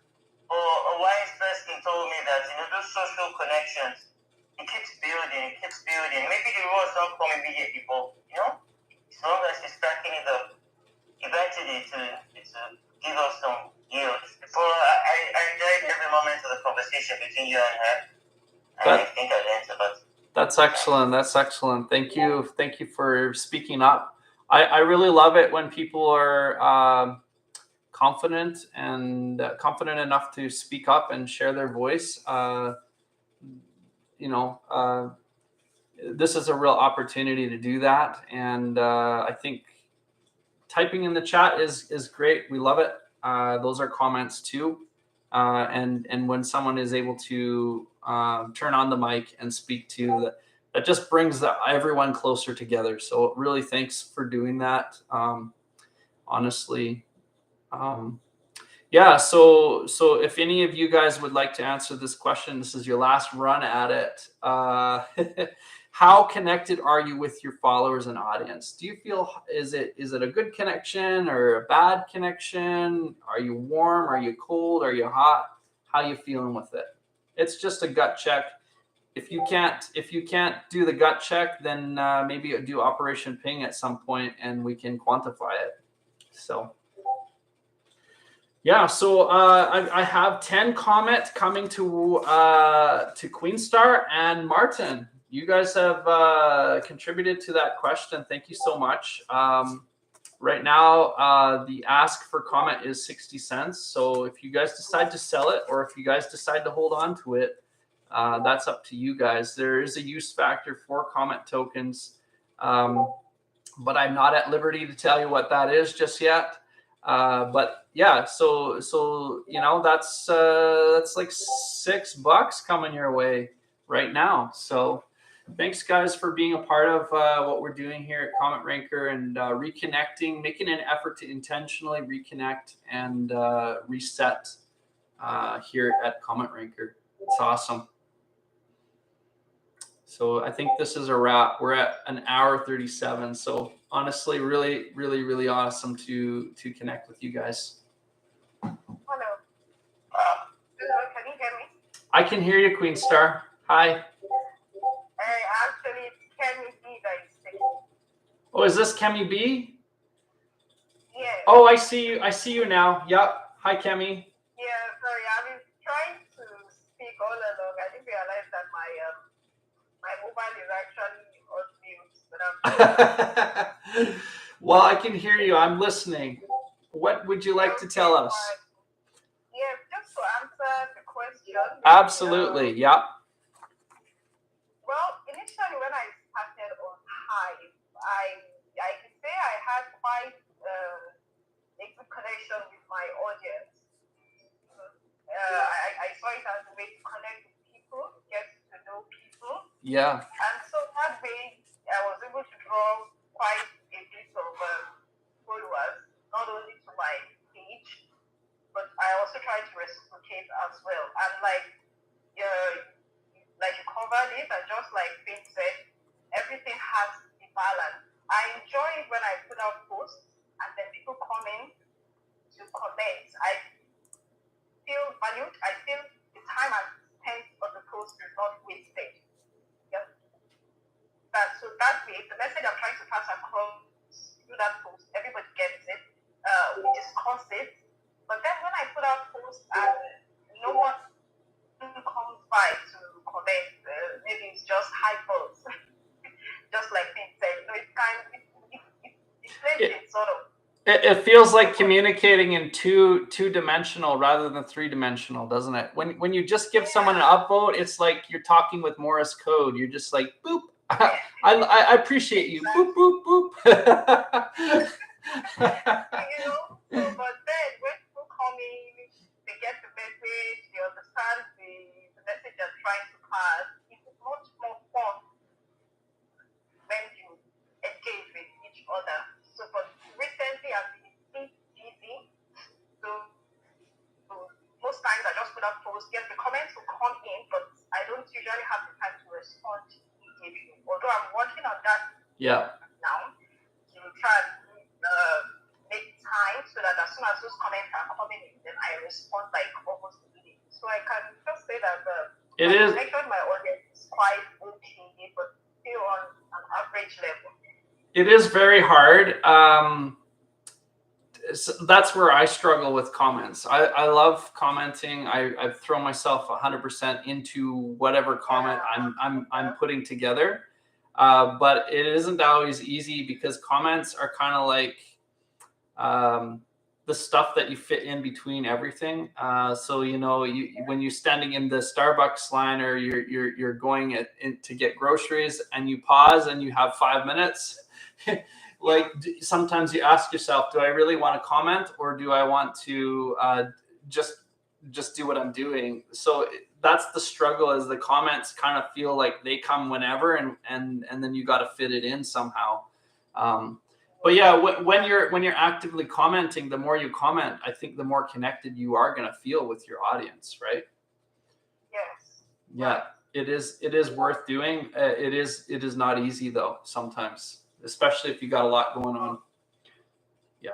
[SPEAKER 3] A wise person told me that those social connections, it keeps building. Maybe the rewards don't come immediately, but as long as you're stacking it up, eventually to give us some yield. So I enjoyed every moment of the conversation between you and her. I think I learned a lot.
[SPEAKER 1] That's excellent. Thank you for speaking up. I really love it when people are confident enough to speak up and share their voice. This is a real opportunity to do that, and I think typing in the chat is great. We love it. Those are comments too, and when someone is able to turn on the mic and speak to that just brings everyone closer together. So really, thanks for doing that. Honestly, yeah. So if any of you guys would like to answer this question, this is your last run at it. How connected are you with your followers and audience? Do you feel, is it a good connection or a bad connection? Are you warm? Are you cold? Are you hot? How are you feeling with it? It's just a gut check. If you can't do the gut check, then maybe do Operation Ping at some point and we can quantify it. So yeah, so I have 10 comments coming to Queenstar and Martin. You guys have contributed to that question. Thank you so much. Right now, the ask for comment is 60 cents. So if you guys decide to sell it or if you guys decide to hold on to it, that's up to you guys. There is a use factor for comment tokens, but I'm not at liberty to tell you what that is just yet. But yeah, so you know, that's like $6 coming your way right now. So thanks guys for being a part of what we're doing here at Comment Ranker and reconnecting, making an effort to intentionally reconnect and reset here at Comment Ranker. It's awesome. So I think this is a wrap. We're at an hour 37. So honestly, really, really, really awesome to connect with you guys.
[SPEAKER 2] Hello. Hello, can you hear me?
[SPEAKER 1] I can hear you, Queen Star. Hi.
[SPEAKER 2] Actually, it's Kemi B that is speaking.
[SPEAKER 1] Oh, is this Kemi B?
[SPEAKER 2] Yeah.
[SPEAKER 1] Oh, I see you. I see you now. Yep. Hi, Kemi.
[SPEAKER 2] Yeah, sorry, I've been trying to speak all along. I didn't realize that my mobile is actually on mute. But
[SPEAKER 1] Well, I can hear you. I'm listening. What would you like to tell us?
[SPEAKER 2] Yeah, just to answer the question.
[SPEAKER 1] Absolutely. Yeah.
[SPEAKER 2] Well, initially when I started on Hive, I can say I had quite a good connection with my audience. I saw it as a way to connect with people, get to know people.
[SPEAKER 1] Yeah.
[SPEAKER 2] And so that way, I was able to draw quite a bit of followers, not only to my page, but I also tried to reciprocate as well. And like you covered it, and just like Faith said, everything has a balance. I enjoy it when I put out posts and then people come in to comment. I feel valued. I feel the time I spent on the post is not wasted. Yeah. So that way, the message I'm trying to pass across through that post, everybody gets it. We discuss it. But then when I put out posts and no one comes by to comment, maybe it's just hypers, just like Pete said. So it's kind of it sort of.
[SPEAKER 1] It feels like communicating in two-dimensional rather than three-dimensional, doesn't it? When you just give someone an upvote, it's like you're talking with Morse code. You're just like, boop. I appreciate you. Boop, boop, boop.
[SPEAKER 2] But then when people come in, they get the message, they understand the message they're trying to pass. It's much more fun when you engage with each other. So, but recently I've been busy. So most times I just put up posts. Yes, the comments will come in, but I don't usually have the time to respond immediately. Although I'm working on that now to try and make time so that as soon as those comments are coming in, then I respond like almost immediately. So I can just say that
[SPEAKER 1] it is.
[SPEAKER 2] I connection my audience is quite okay, but still on an average level.
[SPEAKER 1] It is very hard. So that's where I struggle with comments. I love commenting. I throw myself 100% into whatever comment I'm putting together. But it isn't always easy because comments are kind of like the stuff that you fit in between everything. So when you're standing in the Starbucks line or you're going to get groceries and you pause and you have 5 minutes. Like sometimes you ask yourself, do I really want to comment or do I want to just just do what I'm doing. So that's the struggle, is the comments kind of feel like they come whenever, and then you got to fit it in somehow. But yeah, when you're actively commenting, the more you comment, I think the more connected you are going to feel with your audience, right?
[SPEAKER 4] Yes.
[SPEAKER 1] Yeah, it is worth doing. It is not easy though sometimes, especially if you got a lot going on. Yeah.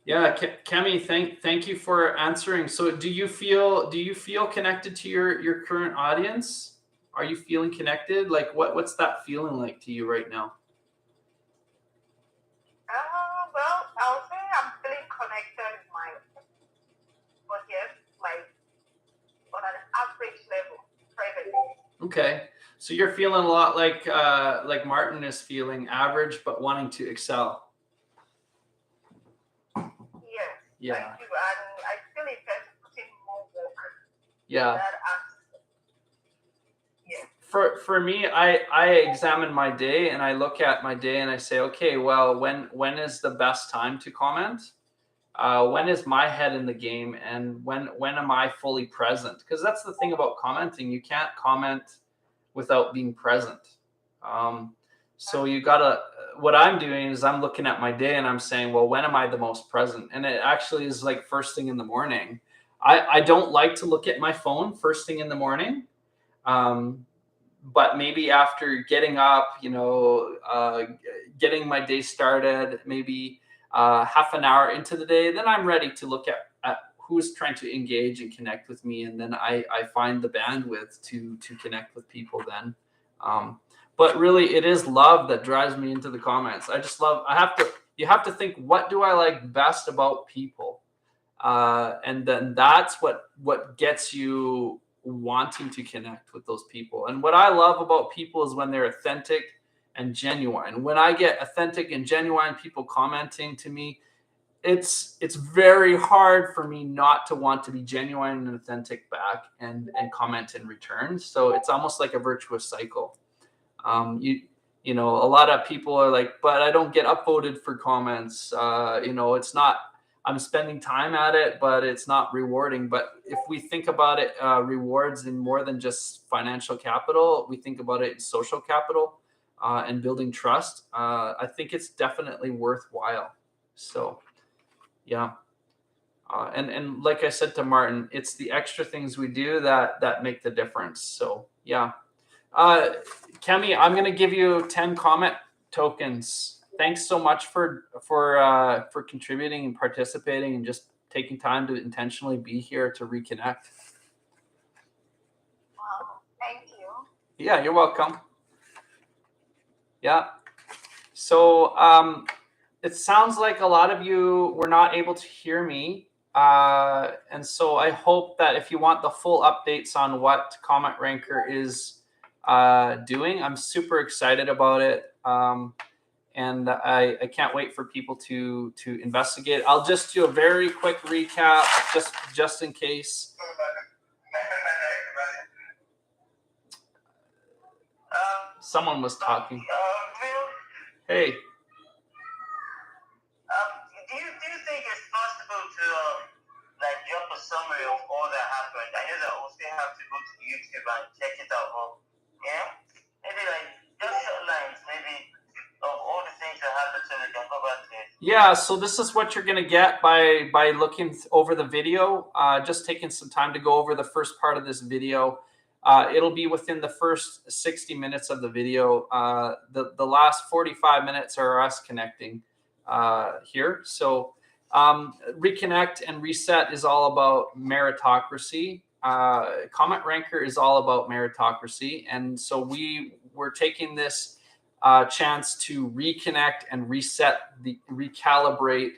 [SPEAKER 1] Yeah, Kemi, thank you for answering. So do you feel connected to your current audience? Are you feeling connected? Like what's that feeling like to you right now?
[SPEAKER 4] Well, I'll say I'm feeling connected with my audience, like on an average level, presently.
[SPEAKER 1] Okay, so you're feeling a lot like Martin is feeling, average but wanting to excel.
[SPEAKER 4] Yes.
[SPEAKER 1] Yeah.
[SPEAKER 4] Thank you. And I still intend to put in more work.
[SPEAKER 1] Yeah.
[SPEAKER 4] That aspect. Yeah.
[SPEAKER 1] For me, I examine my day, and I look at my day and I say, okay, well, when is the best time to comment? When is my head in the game, and when am I fully present? Because that's the thing about commenting. You can't comment without being present. So you gotta, what I'm doing is I'm looking at my day and I'm saying, well, when am I the most present? And it actually is like first thing in the morning. I don't like to look at my phone first thing in the morning. But maybe after getting up, getting my day started, maybe half an hour into the day, then I'm ready to look at who's trying to engage and connect with me, and then I find the bandwidth to connect with people then. But really, it is love that drives me into the comments. I just love. You have to think, what do I like best about people, and then that's what gets you wanting to connect with those people. And what I love about people is when they're authentic and genuine. When I get authentic and genuine people commenting to me, it's very hard for me not to want to be genuine and authentic back and comment in return. So it's almost like a virtuous cycle. A lot of people are like, but I don't get upvoted for comments. It's not, I'm spending time at it, but it's not rewarding. But if we think about it, rewards in more than just financial capital, we think about it in social capital and building trust. I think it's definitely worthwhile. So, yeah. And like I said to Martin, it's the extra things we do that make the difference. So, yeah. Kemi, I'm going to give you 10 comment tokens. Thanks so much for contributing and participating and just taking time to intentionally be here to reconnect.
[SPEAKER 4] Wow, thank you.
[SPEAKER 1] Yeah, you're welcome. Yeah. So it sounds like a lot of you were not able to hear me. And so I hope that if you want the full updates on what Comment Ranker is doing, I'm super excited about it. And I can't wait for people to investigate. I'll just do a very quick recap, just in case. Someone was talking. Hey.
[SPEAKER 3] Do you think it's possible to drop a summary of all that happened? I know that we'll still have to go to YouTube and check it out, but maybe just short lines, maybe, of all the things that happened so we can go back to it.
[SPEAKER 1] Yeah, so this is what you're going to get by looking over the video. Just taking some time to go over the first part of this video. It'll be within the first 60 minutes of the video. The last 45 minutes are us connecting here. So Reconnect and Reset is all about meritocracy. Comment Ranker is all about meritocracy. And so we're taking this chance to reconnect and recalibrate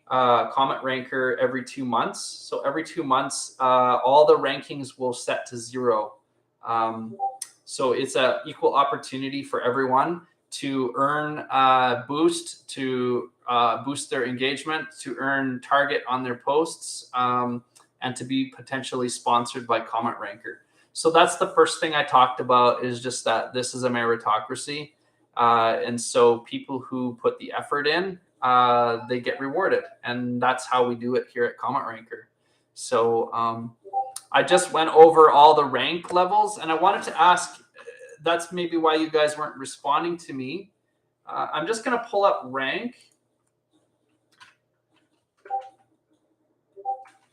[SPEAKER 1] Comment Ranker every 2 months. So every 2 months, all the rankings will set to 0. So it's an equal opportunity for everyone to earn boost, to boost their engagement, to earn target on their posts, and to be potentially sponsored by Comment Ranker. So that's the first thing I talked about, is just that this is a meritocracy. And so people who put the effort in they get rewarded. And that's how we do it here at Comment Ranker. So I just went over all the rank levels, and I wanted to ask, that's maybe why you guys weren't responding to me. I'm just going to pull up rank.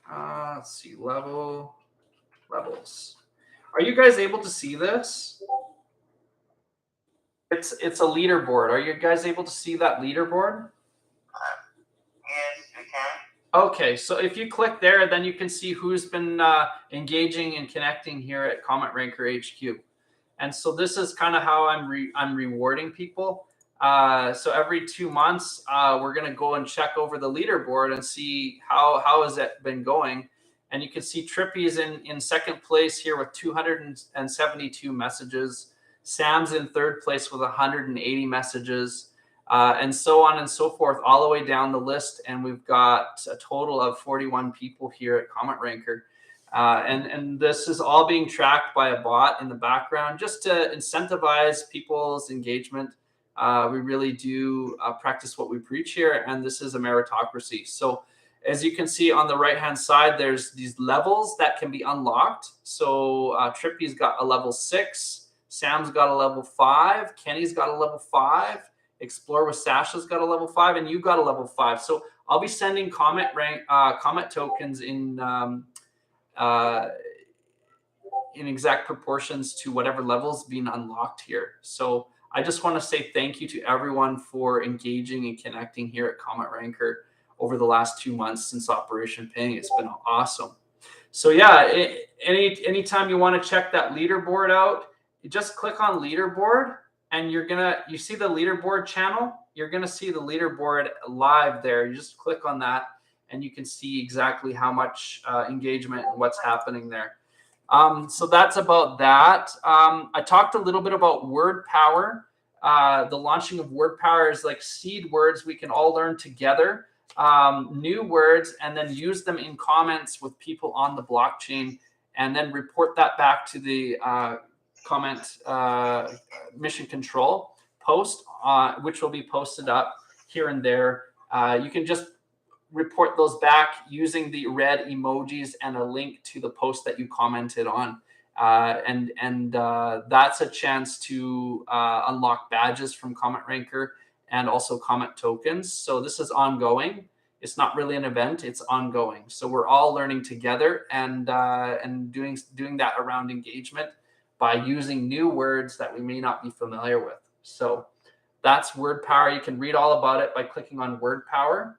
[SPEAKER 1] Let's see, levels. Are you guys able to see this? It's a leaderboard. Are you guys able to see that leaderboard?
[SPEAKER 3] Yes, we can.
[SPEAKER 1] Okay, so if you click there, then you can see who's been engaging and connecting here at Comment Ranker HQ. And so this is kind of how I'm rewarding people. So every 2 months, we're going to go and check over the leaderboard and see how has it been going. And you can see Trippy is in second place here with 272 messages. Sam's in third place with 180 messages. And so on and so forth, all the way down the list. And we've got a total of 41 people here at Comment Ranker. And this is all being tracked by a bot in the background just to incentivize people's engagement. We really do practice what we preach here, and this is a meritocracy. So as you can see on the right-hand side, there's these levels that can be unlocked. So Trippy's got a level 6, Sam's got a level 5, Kenny's got a level 5, Explore with Sasha's got a level 5, and you got a level 5. So I'll be sending comment tokens in exact proportions to whatever levels being unlocked here. So I just want to say thank you to everyone for engaging and connecting here at Comment Ranker over the last 2 months since Operation Ping. It's been awesome. So yeah, anytime you want to check that leaderboard out, you just click on leaderboard, and you see the leaderboard channel. You're gonna see the leaderboard live there. You just click on that, and you can see exactly how much engagement and what's happening there. So that's about that. I talked a little bit about word power. The launching of word power is like seed words we can all learn together, new words, and then use them in comments with people on the blockchain, and then report that back to the comment mission control post, which will be posted up here and there. You can just report those back using the red emojis and a link to the post that you commented on. And that's a chance to unlock badges from Comment Ranker and also comment tokens. So this is ongoing. It's not really an event, it's ongoing. So we're all learning together and doing that around engagement by using new words that we may not be familiar with. So that's word power. You can read all about it by clicking on word power.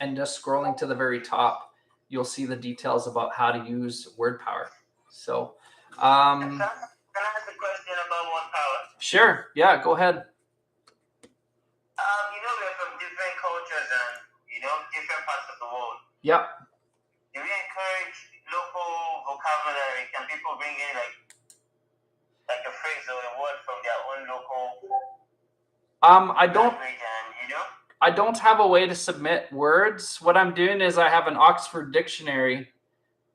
[SPEAKER 1] And just scrolling to the very top, you'll see the details about how to use word power. So,
[SPEAKER 3] Can I ask a question about word power?
[SPEAKER 1] Sure. Yeah, go ahead.
[SPEAKER 3] We're from different cultures and, different parts of the world.
[SPEAKER 1] Yep.
[SPEAKER 3] Do we encourage local vocabulary? Can people bring in like a phrase or a word from their own local language and,
[SPEAKER 1] I don't have a way to submit words. What I'm doing is I have an Oxford dictionary,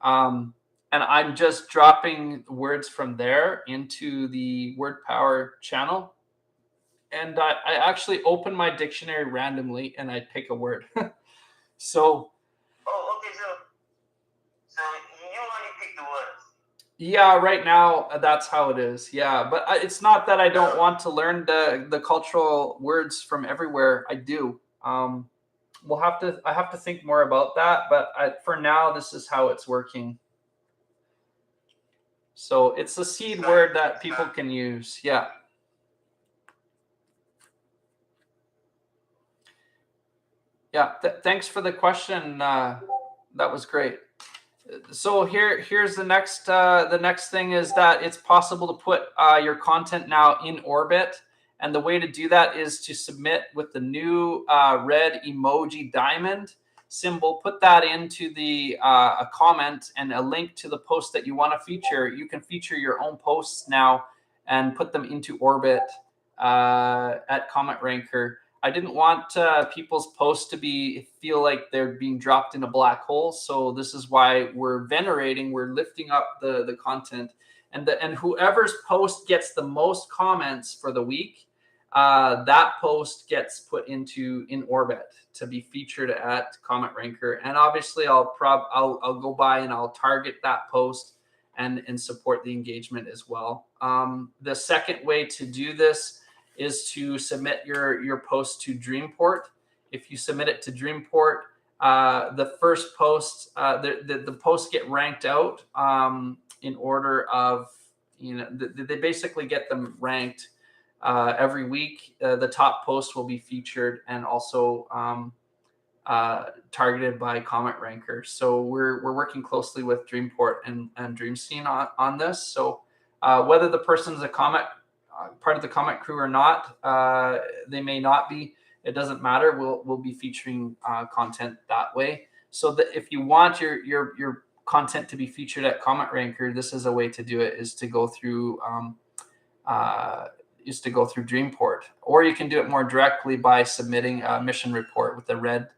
[SPEAKER 1] and I'm just dropping words from there into the word power channel. And I actually open my dictionary randomly and I pick a word. So.
[SPEAKER 3] Oh, okay. So you only pick the words.
[SPEAKER 1] Yeah, right now that's how it is. Yeah, but it's not that I don't want to learn the cultural words from everywhere. I do. I have to think more about that. But for now, this is how it's working. So it's a seed word that people can use. Yeah. Yeah. Thanks for the question. That was great. So here's the next thing is that it's possible to put your content now in orbit, and the way to do that is to submit with the new red emoji diamond symbol. Put that into the a comment and a link to the post that you want to feature. You can feature your own posts now and put them into orbit at Comment Ranker. I didn't want people's posts to feel like they're being dropped in a black hole. So this is why we're lifting up the content, and whoever's post gets the most comments for the week that post gets put in orbit to be featured at Comment Ranker. And obviously I'll go by and I'll target that post and support the engagement as well. The second way to do this is to submit your post to Dreamport. If you submit it to Dreamport, the first post, the posts get ranked out in order of, they basically get them ranked every week. The top post will be featured and also targeted by Comment Ranker. So we're working closely with Dreamport and Dreamscene on this. So whether the person's a comment part of the comment crew or not, they may not be. It doesn't matter. We'll be featuring content that way. So that if you want your content to be featured at Comment Ranker, this is a way to do it: is to go through Dreamport, or you can do it more directly by submitting a mission report with a red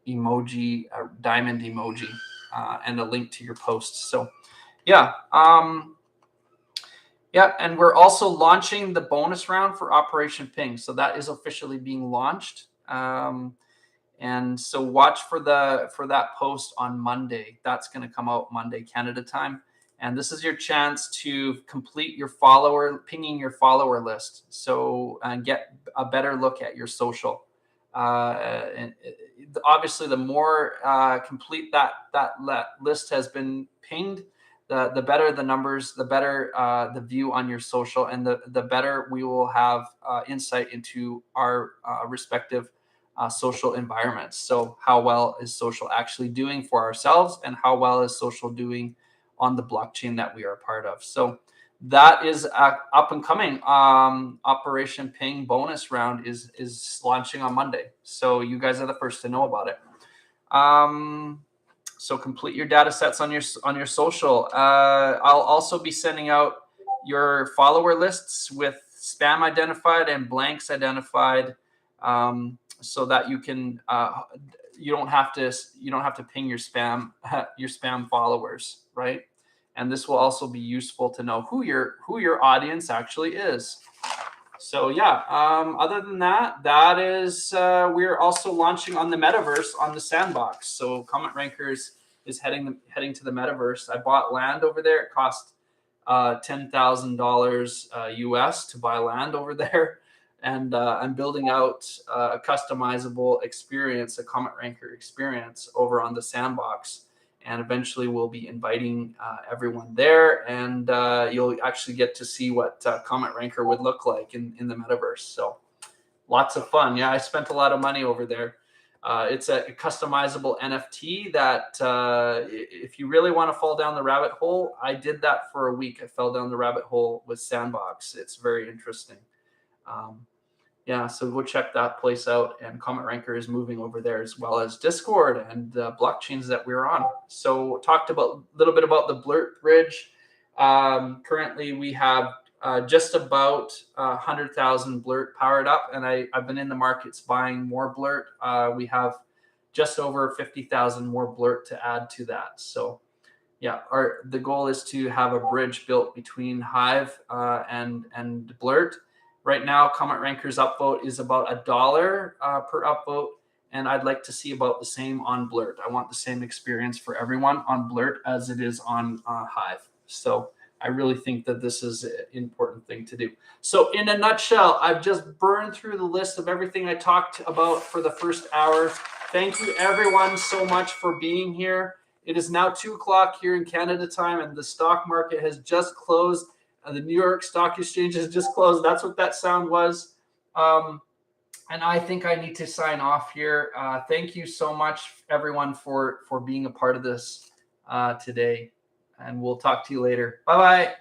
[SPEAKER 1] emoji, a diamond emoji, and a link to your post. So, yeah. Yeah, and we're also launching the bonus round for Operation Ping. So that is officially being launched. And so watch for that post on Monday. That's going to come out Monday, Canada time. And this is your chance to complete your pinging your follower list. So, and get a better look at your social. And obviously, the more complete that list has been pinged, the better the numbers, the better the view on your social, and the better we will have insight into our respective social environments. So how well is social actually doing for ourselves, and how well is social doing on the blockchain that we are a part of? So that is up and coming. Operation Ping bonus round is launching on Monday. So you guys are the first to know about it. So complete your data sets on your social. I'll also be sending out your follower lists with spam identified and blanks identified, so that you can you don't have to ping your spam followers, right? And this will also be useful to know who your audience actually is. So yeah, other than that is we're also launching on the metaverse on the sandbox. So Comment Rankers is heading to the metaverse. I bought land over there. It cost $10,000 US to buy land over there, and I'm building out a customizable experience, a Comment Ranker experience over on the sandbox. And eventually we'll be inviting everyone there, and you'll actually get to see what Comment Ranker would look like in the metaverse. So lots of fun. Yeah, I spent a lot of money over there. It's a customizable NFT that if you really want to fall down the rabbit hole, I did that for a week. I fell down the rabbit hole with Sandbox. It's very interesting. Yeah, so go check that place out. And Comment Ranker is moving over there, as well as Discord and the blockchains that we're on. So talked about a little bit about the Blurt Bridge. Currently, we have just about 100,000 Blurt powered up, and I've been in the markets buying more Blurt. We have just over 50,000 more Blurt to add to that. So yeah, the goal is to have a bridge built between Hive and Blurt. Right now, Comment Ranker's upvote is about $1 per upvote, and I'd like to see about the same on Blurt. I want the same experience for everyone on Blurt as it is on Hive. So I really think that this is an important thing to do. So in a nutshell, I've just burned through the list of everything I talked about for the first hour. Thank you, everyone, so much for being here. It is now 2 o'clock here in Canada time, and the stock market has just closed. The New York Stock Exchange has just closed. That's what that sound was. And I think I need to sign off here. Thank you so much, everyone, for being a part of this today. And we'll talk to you later. Bye-bye.